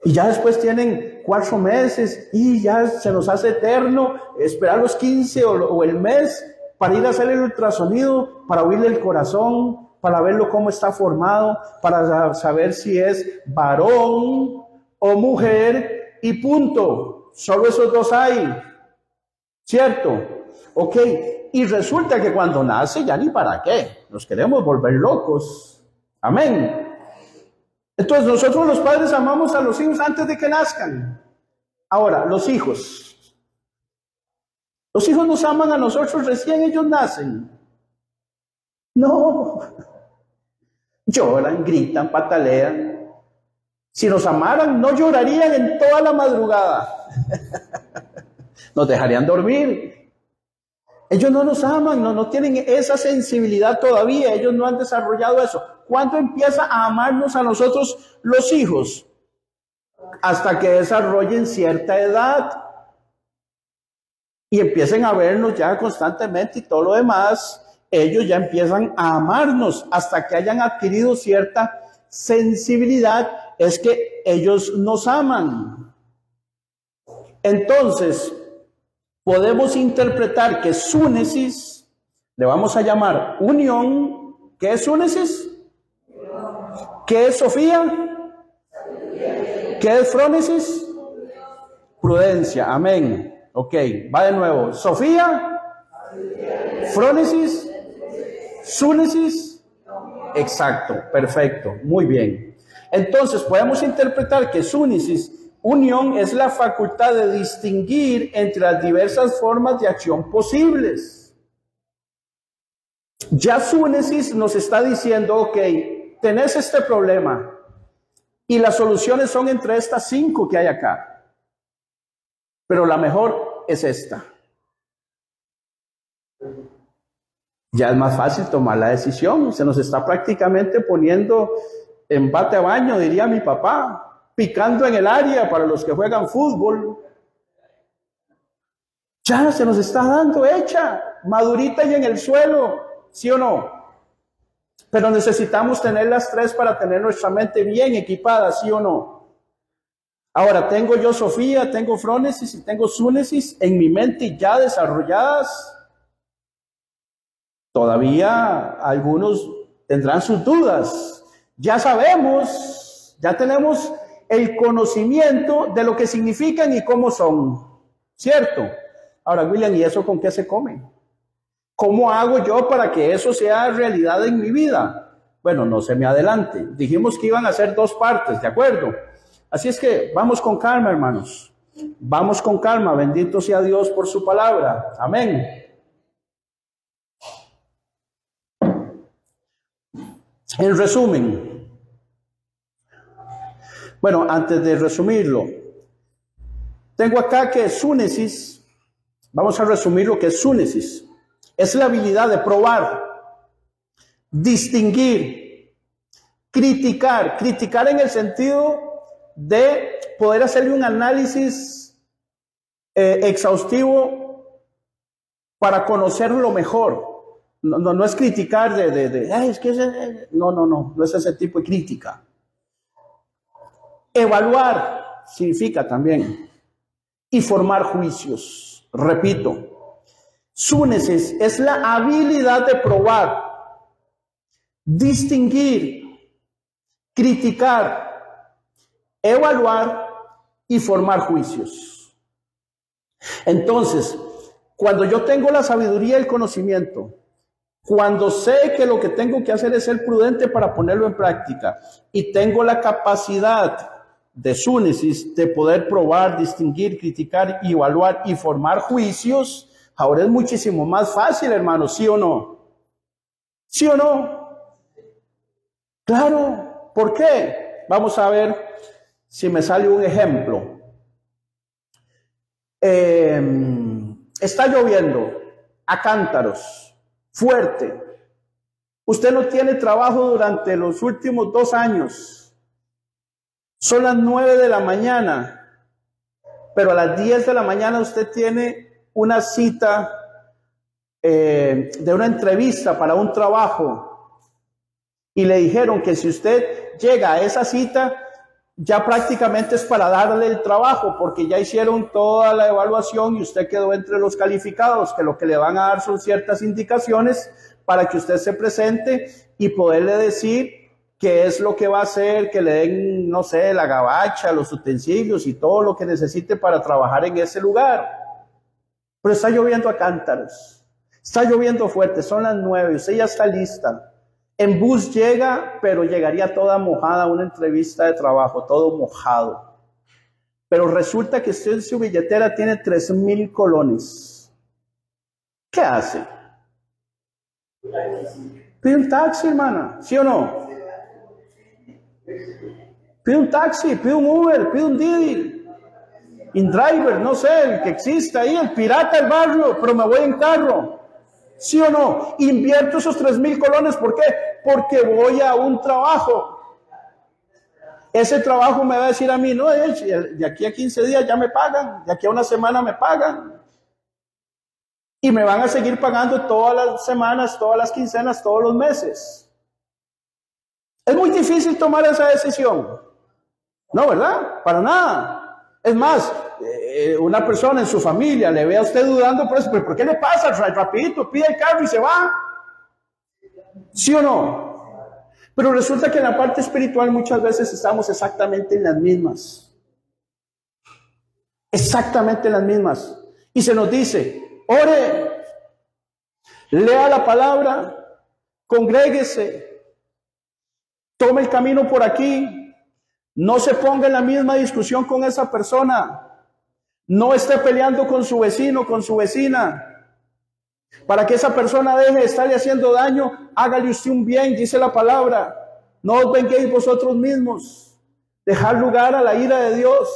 Y ya después tienen 4 meses y ya se nos hace eterno esperar los 15 o el mes para ir a hacer el ultrasonido, para oírle el corazón, para verlo cómo está formado, para saber si es varón o mujer y punto. Solo esos dos hay. ¿Cierto? Ok. Y resulta que cuando nace ya ni para qué. Nos queremos volver locos. Amén. Entonces nosotros los padres amamos a los hijos antes de que nazcan. Ahora, los hijos nos aman a nosotros recién ellos nacen. No, lloran, gritan, patalean. Si nos amaran, no llorarían en toda la madrugada. Nos dejarían dormir. Ellos no nos aman, no tienen esa sensibilidad todavía, ellos no han desarrollado eso. ¿Cuándo empieza a amarnos a nosotros los hijos? Hasta que desarrollen cierta edad y empiecen a vernos ya constantemente y todo lo demás, ellos ya empiezan a amarnos hasta que hayan adquirido cierta sensibilidad, es que ellos nos aman. Entonces, podemos interpretar que súnesis, le vamos a llamar unión. ¿Qué es súnesis? ¿Qué es Sofía? ¿Qué es frónesis? Prudencia, amén. Ok, va de nuevo. Sofía, frónesis, súnesis. Exacto, perfecto, muy bien. Entonces podemos interpretar que súnesis, unión, es la facultad de distinguir entre las diversas formas de acción posibles. Ya súnesis nos está diciendo, ok, tenés este problema y las soluciones son entre estas 5 que hay acá, pero la mejor es esta. Ya es más fácil tomar la decisión, se nos está prácticamente poniendo en bate a baño, diría mi papá, picando en el área para los que juegan fútbol. Ya se nos está dando hecha, madurita y en el suelo, ¿sí o no? Pero necesitamos tener las 3 para tener nuestra mente bien equipada, ¿sí o no? Ahora, tengo yo Sofía, tengo frónesis y tengo súnesis en mi mente ya desarrolladas. Todavía algunos tendrán sus dudas. Ya sabemos, ya tenemos el conocimiento de lo que significan y cómo son, ¿cierto? Ahora, William, ¿y eso con qué se come? ¿Cómo hago yo para que eso sea realidad en mi vida? Bueno, no se me adelante. Dijimos que iban a ser 2 partes, ¿de acuerdo? Así es que vamos con calma, hermanos. Vamos con calma. Bendito sea Dios por su palabra. Amén. En resumen, bueno, antes de resumirlo, tengo acá que súnesis, vamos a resumir lo que es súnesis. Es la habilidad de probar, distinguir, criticar en el sentido de poder hacerle un análisis exhaustivo para conocerlo mejor. No es criticar es que no es ese tipo de crítica. Evaluar significa también y formar juicios. Repito, súnesis es la habilidad de probar, distinguir, criticar, evaluar y formar juicios. Entonces, cuando yo tengo la sabiduría y el conocimiento, cuando sé que lo que tengo que hacer es ser prudente para ponerlo en práctica y tengo la capacidad de súnesis de poder probar, distinguir, criticar, evaluar y formar juicios, ahora es muchísimo más fácil, hermanos, ¿sí o no? ¿Sí o no? Claro, ¿por qué? Vamos a ver si me sale un ejemplo. Está lloviendo. a cántaros, fuerte. Usted no tiene trabajo durante los últimos 2 años. Son las 9 de la mañana, pero a las 10 de la mañana usted tiene una cita de una entrevista para un trabajo. Y le dijeron que si usted llega a esa cita, ya prácticamente es para darle el trabajo, porque ya hicieron toda la evaluación y usted quedó entre los calificados, que lo que le van a dar son ciertas indicaciones para que usted se presente y poderle decir qué es lo que va a hacer, que le den, no sé, la gabacha, los utensilios y todo lo que necesite para trabajar en ese lugar. Pero está lloviendo a cántaros, está lloviendo fuerte, son las 9, usted ya está lista. En bus llega, pero llegaría toda mojada a una entrevista de trabajo, todo mojado. Pero resulta que usted en su billetera tiene 3,000 colones. ¿Qué hace? Pide un taxi, hermana, ¿sí o no? Pide un taxi, pide un Uber, pide un Didi, InDriver, no sé, el que exista ahí, el pirata del barrio, pero me voy en carro. ¿Sí o no? Invierto esos 3,000 colones, ¿por qué? Porque voy a un trabajo. Ese trabajo me va a decir a mí, no, de aquí a 15 días ya me pagan, de aquí a una semana me pagan. Y me van a seguir pagando todas las semanas, todas las quincenas, todos los meses. Es muy difícil tomar esa decisión. No, ¿verdad? Para nada. Es más, una persona en su familia le ve a usted dudando por eso, pero ¿por qué le pasa? Rapidito, pide el carro y se va. ¿Sí o no? Pero resulta que en la parte espiritual muchas veces estamos exactamente en las mismas. Exactamente en las mismas. Y se nos dice, ore, lea la palabra, congréguese, tome el camino por aquí, no se ponga en la misma discusión con esa persona. No esté peleando con su vecino, con su vecina. Para que esa persona deje de estarle haciendo daño, hágale usted un bien, dice la palabra. No os venguéis vosotros mismos. Dejad lugar a la ira de Dios.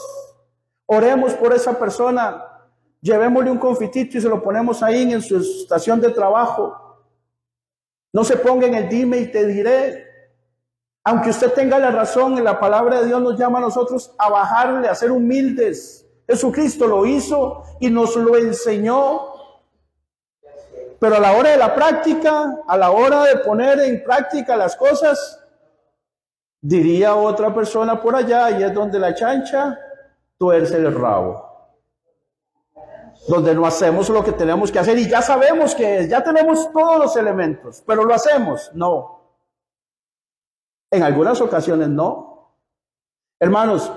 Oremos por esa persona. Llevémosle un confitito y se lo ponemos ahí en su estación de trabajo. No se ponga en el dime y te diré. Aunque usted tenga la razón, en la palabra de Dios nos llama a nosotros a bajarle, a ser humildes. Jesucristo lo hizo y nos lo enseñó. Pero a la hora de la práctica, a la hora de poner en práctica las cosas, diría otra persona por allá, y es donde la chancha tuerce el rabo. Donde no hacemos lo que tenemos que hacer y ya sabemos que es, ya tenemos todos los elementos, pero lo hacemos, no. En algunas ocasiones no. Hermanos,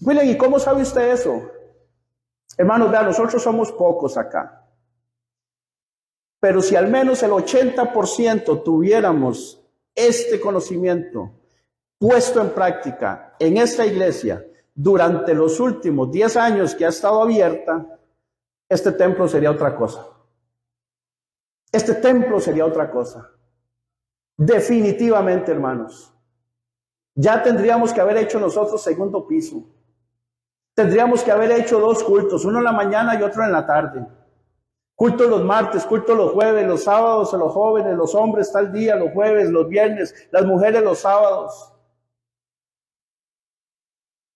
William, ¿y cómo sabe usted eso? Hermanos, vean, nosotros somos pocos acá. Pero si al menos el 80% tuviéramos este conocimiento puesto en práctica en esta iglesia durante los últimos 10 años que ha estado abierta, este templo sería otra cosa. Este templo sería otra cosa. Definitivamente, hermanos. Ya tendríamos que haber hecho nosotros segundo piso. Tendríamos que haber hecho 2 cultos, uno en la mañana y otro en la tarde. Culto los martes, culto los jueves, los sábados a los jóvenes, los hombres tal día, los jueves, los viernes, las mujeres los sábados.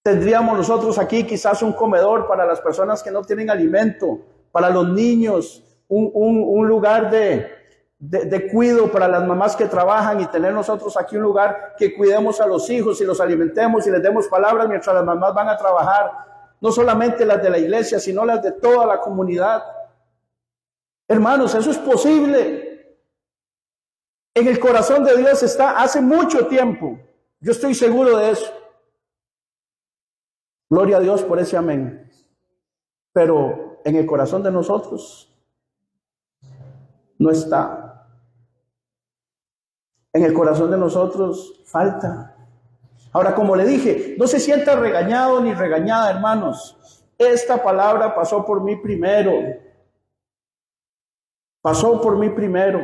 Tendríamos nosotros aquí quizás un comedor para las personas que no tienen alimento, para los niños, un lugar de cuido para las mamás que trabajan y tener nosotros aquí un lugar que cuidemos a los hijos y los alimentemos y les demos palabras mientras las mamás van a trabajar, no solamente las de la iglesia, sino las de toda la comunidad. Hermanos, eso es posible. En el corazón de Dios está hace mucho tiempo. Yo estoy seguro de eso. Gloria a Dios por ese amén. Pero en el corazón de nosotros no está. En el corazón de nosotros falta. Ahora, como le dije, no se sienta regañado ni regañada, hermanos. Esta palabra pasó por mí primero. Pasó por mí primero.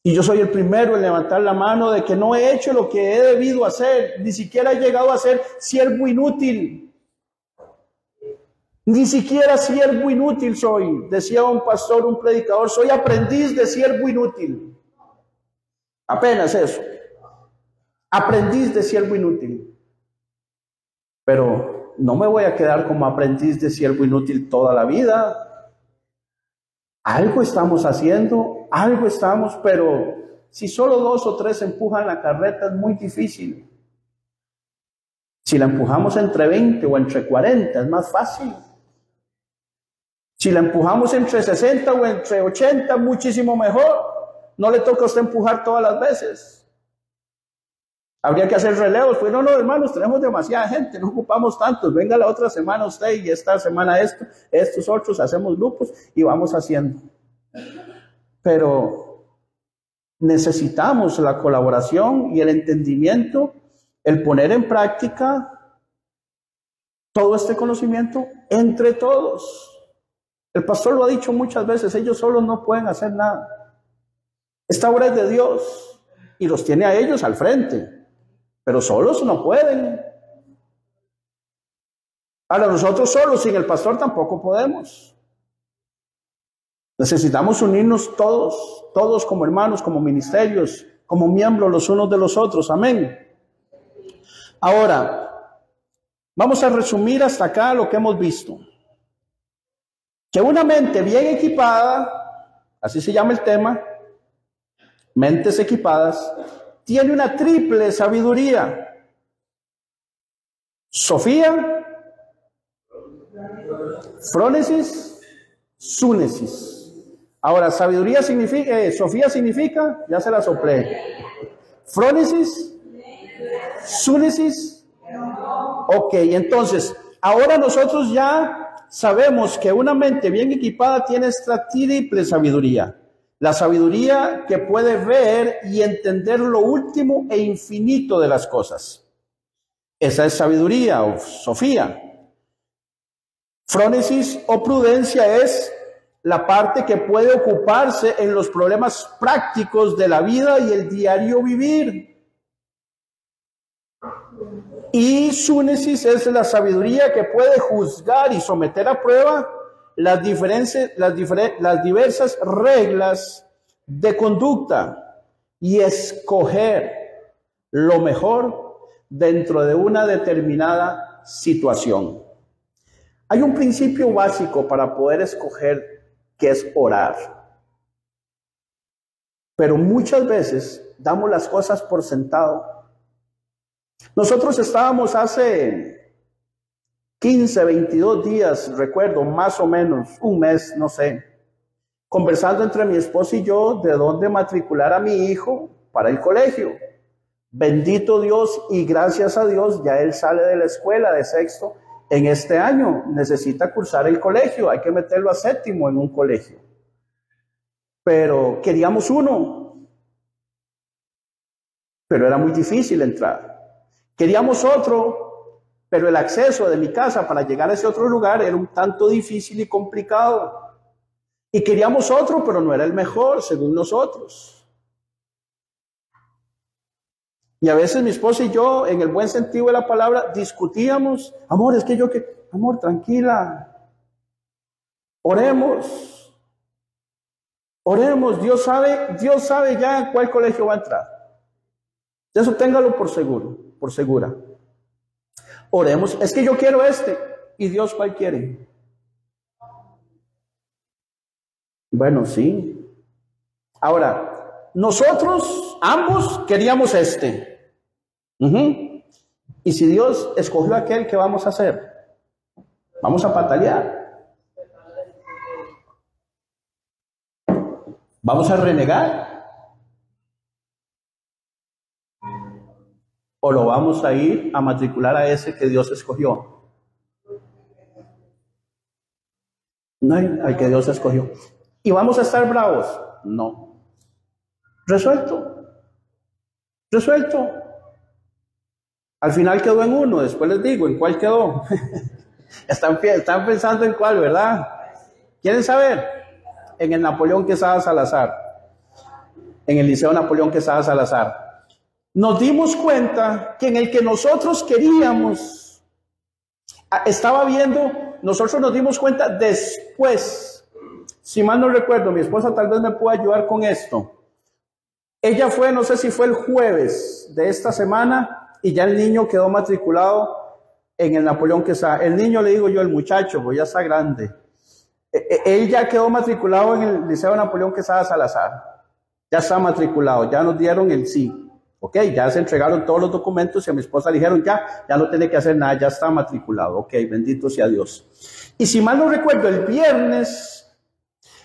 Y yo soy el primero en levantar la mano de que no he hecho lo que he debido hacer. Ni siquiera he llegado a ser siervo inútil. Ni siquiera siervo inútil soy, decía un pastor, un predicador, soy aprendiz de siervo inútil. Apenas eso. Aprendiz de siervo inútil. Pero no me voy a quedar como aprendiz de siervo inútil toda la vida. Algo estamos haciendo, algo estamos, pero si solo 2 o 3 empujan la carreta es muy difícil. Si la empujamos entre 20 o entre 40 es más fácil. Si la empujamos entre 60 o entre 80, muchísimo mejor. No le toca a usted empujar todas las veces. Habría que hacer relevos. Pues no, hermanos, tenemos demasiada gente, no ocupamos tantos. Venga la otra semana usted y esta semana estos otros, hacemos grupos y vamos haciendo. Pero necesitamos la colaboración y el entendimiento, el poner en práctica todo este conocimiento entre todos. El pastor lo ha dicho muchas veces, ellos solos no pueden hacer nada. Esta obra es de Dios y los tiene a ellos al frente, pero solos no pueden. Ahora nosotros solos sin el pastor tampoco podemos. Necesitamos unirnos todos como hermanos, como ministerios, como miembros los unos de los otros. Amén. Ahora, vamos a resumir hasta acá lo que hemos visto. Que una mente bien equipada, así se llama el tema, mentes equipadas, tiene una triple sabiduría. Sofía, frónesis, súnesis. Ahora, sabiduría significa, Sofía significa, ya se la soplé. Frónesis, súnesis. Ok, entonces, ahora nosotros ya sabemos que una mente bien equipada tiene esta triple sabiduría. La sabiduría que puede ver y entender lo último e infinito de las cosas. Esa es sabiduría o Sofía. Frónesis o prudencia es la parte que puede ocuparse en los problemas prácticos de la vida y el diario vivir. Y súnesis es la sabiduría que puede juzgar y someter a prueba las diversas reglas de conducta y escoger lo mejor dentro de una determinada situación. Hay un principio básico para poder escoger, que es orar. Pero muchas veces damos las cosas por sentado. Nosotros estábamos hace 15, 22 días, recuerdo, más o menos, un mes, no sé, conversando entre mi esposa y yo de dónde matricular a mi hijo para el colegio. Bendito Dios y gracias a Dios, ya él sale de la escuela de sexto en este año. Necesita cursar el colegio, hay que meterlo a séptimo en un colegio. Pero queríamos uno, pero era muy difícil entrar. Queríamos otro, pero el acceso de mi casa para llegar a ese otro lugar era un tanto difícil y complicado. Y queríamos otro, pero no era el mejor, según nosotros. Y a veces mi esposa y yo, en el buen sentido de la palabra, discutíamos. Amor, es que amor, tranquila. Oremos. Oremos. Dios sabe ya en cuál colegio va a entrar. Eso téngalo por seguro, por segura. Oremos. Es que yo quiero y Dios cuál quiere. Bueno, sí. Ahora, nosotros ambos queríamos Y si Dios escogió aquel, ¿qué vamos a hacer? Vamos a patalear. Vamos a renegar. ¿O lo vamos a ir a matricular a ese que Dios escogió? No, al que Dios escogió. ¿Y vamos a estar bravos? No. Resuelto. Al final quedó en uno, después les digo en cuál quedó. Están pensando en cuál, ¿verdad? ¿Quieren saber? En el Napoleón Quesada Salazar. En el Liceo Napoleón Quesada Salazar. Nos dimos cuenta que en el que nosotros queríamos estaba viendo nosotros nos dimos cuenta después, si mal no recuerdo, mi esposa tal vez me pueda ayudar con esto. Ella fue, no sé si fue el jueves de esta semana, y ya el niño quedó matriculado en el Napoleón Quesada. El niño, le digo yo, el muchacho, pues ya está grande. Él ya quedó matriculado en el Liceo Napoleón Quesada Salazar. Ya está matriculado, ya nos dieron el sí. Ok, ya se entregaron todos los documentos y a mi esposa le dijeron ya no tiene que hacer nada, ya está matriculado. Ok, bendito sea Dios. Y si mal no recuerdo, el viernes,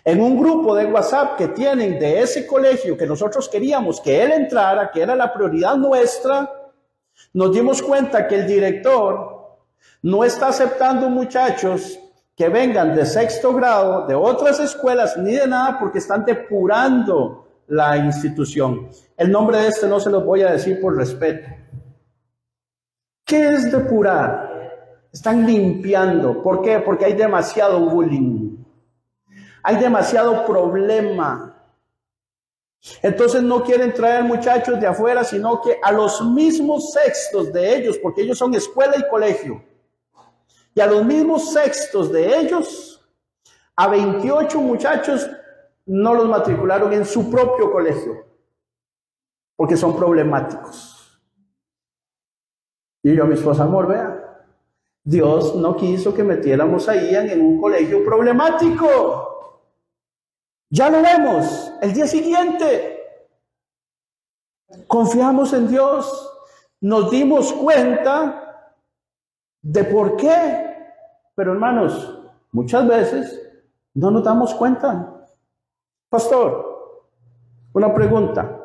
en un grupo de WhatsApp que tienen de ese colegio que nosotros queríamos que él entrara, que era la prioridad nuestra, nos dimos cuenta que el director no está aceptando muchachos que vengan de 6º grado, de otras escuelas, ni de nada, porque están depurando la institución. El nombre de este no se los voy a decir por respeto. ¿Qué es depurar? Están limpiando. ¿Por qué? Porque hay demasiado bullying. Hay demasiado problema. Entonces no quieren traer muchachos de afuera, sino que a los mismos sextos de ellos, porque ellos son escuela y colegio, y a los mismos sextos de ellos, a 28 muchachos no los matricularon en su propio colegio, porque son problemáticos. Y yo a mi esposa, amor, vea, Dios no quiso que metiéramos a Ian en un colegio problemático. Ya lo vemos el día siguiente. Confiamos en Dios, nos dimos cuenta de por qué. Pero hermanos, muchas veces no nos damos cuenta. Pastor, una pregunta,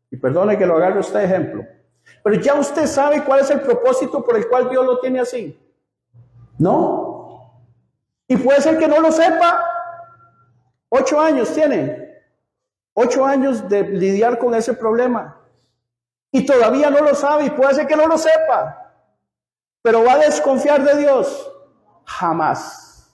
y perdone que lo agarre usted de ejemplo, pero ya usted sabe cuál es el propósito por el cual Dios lo tiene así, ¿no? Y puede ser que no lo sepa. 8 años tiene, 8 años de lidiar con ese problema, y todavía no lo sabe, y puede ser que no lo sepa, pero ¿va a desconfiar de Dios? Jamás.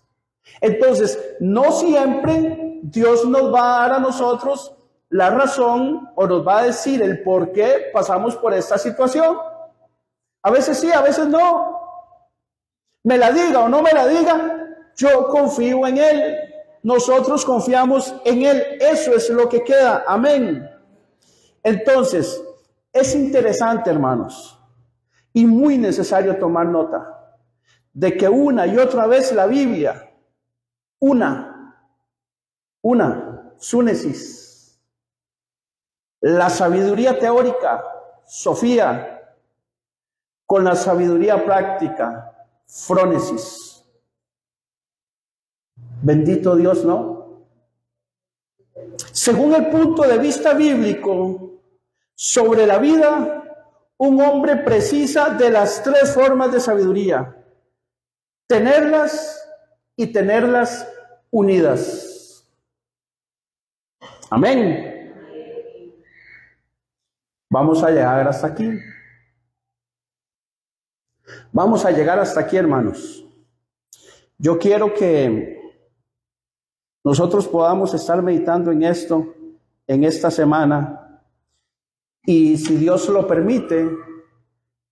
Entonces, no siempre Dios nos va a dar a nosotros la razón o nos va a decir el por qué pasamos por esta situación. A veces sí, a veces no. Me la diga o no me la diga, yo confío en Él. Nosotros confiamos en Él. Eso es lo que queda. Amén. Entonces, es interesante, hermanos, y muy necesario tomar nota de que una y otra vez la Biblia, súnesis, la sabiduría teórica, Sofía, con la sabiduría práctica, frónesis. Bendito Dios, ¿no? Según el punto de vista bíblico sobre la vida, un hombre precisa de las 3 formas de sabiduría: tenerlas y tenerlas unidas. Amén. Vamos a llegar hasta aquí. Vamos a llegar hasta aquí, hermanos. Yo quiero que nosotros podamos estar meditando en esto en esta semana, y si Dios lo permite,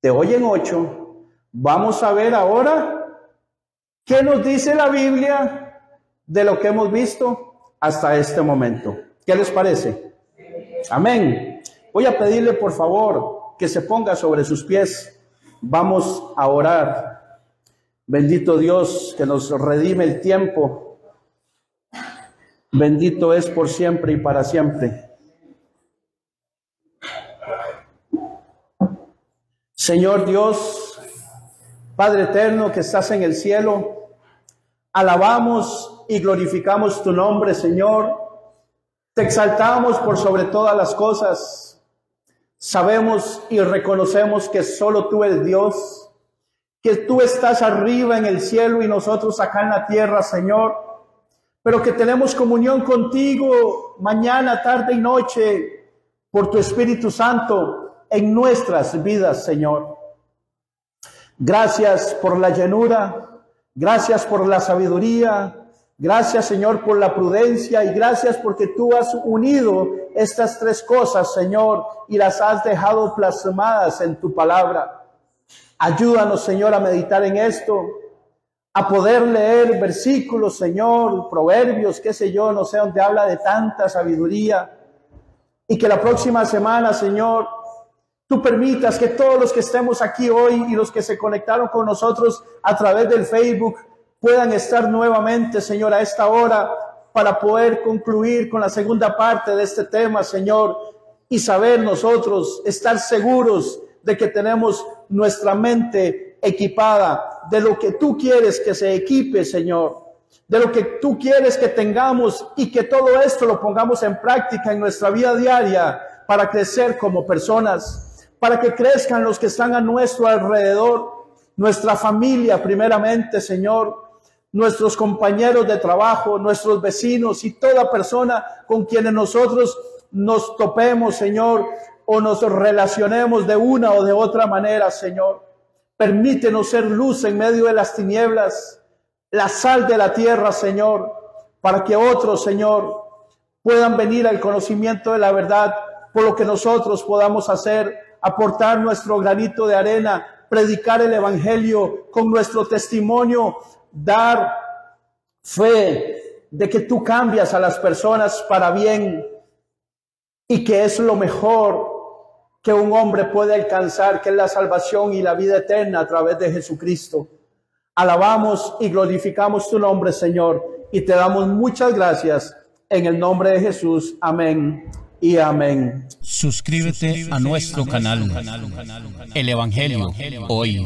de hoy en 8 vamos a ver ahora qué nos dice la Biblia de lo que hemos visto hasta este momento. ¿Qué les parece? Amén. Voy a pedirle por favor que se ponga sobre sus pies. Vamos a orar. Bendito Dios que nos redime el tiempo. Bendito es por siempre y para siempre. Señor Dios, Padre eterno que estás en el cielo, alabamos y glorificamos tu nombre, Señor. Te exaltamos por sobre todas las cosas. Sabemos y reconocemos que solo tú eres Dios, que tú estás arriba en el cielo y nosotros acá en la tierra, Señor, pero que tenemos comunión contigo mañana, tarde y noche por tu Espíritu Santo en nuestras vidas, Señor. Gracias por la llenura, gracias por la sabiduría, gracias, Señor, por la prudencia, y gracias porque tú has unido estas 3 cosas, Señor, y las has dejado plasmadas en tu palabra. Ayúdanos, Señor, a meditar en esto, a poder leer versículos, Señor, proverbios, qué sé yo, no sé, donde habla de tanta sabiduría. Y que la próxima semana, Señor, tú permitas que todos los que estemos aquí hoy y los que se conectaron con nosotros a través del Facebook puedan estar nuevamente, Señor, a esta hora para poder concluir con la segunda parte de este tema, Señor, y saber nosotros, estar seguros de que tenemos nuestra mente equipada de lo que tú quieres que se equipe, Señor, de lo que tú quieres que tengamos y que todo esto lo pongamos en práctica en nuestra vida diaria para crecer como personas, para que crezcan los que están a nuestro alrededor, nuestra familia primeramente, Señor, nuestros compañeros de trabajo, nuestros vecinos y toda persona con quienes nosotros nos topemos, Señor, o nos relacionemos de una o de otra manera, Señor. Permítenos ser luz en medio de las tinieblas, la sal de la tierra, Señor, para que otros, Señor, puedan venir al conocimiento de la verdad, por lo que nosotros podamos hacer, aportar nuestro granito de arena, predicar el evangelio con nuestro testimonio, dar fe de que tú cambias a las personas para bien y que es lo mejor que un hombre puede alcanzar, que es la salvación y la vida eterna a través de Jesucristo. Alabamos y glorificamos tu nombre, Señor, y te damos muchas gracias en el nombre de Jesús. Amén y amén. Suscríbete a nuestro canal, El Evangelio Hoy.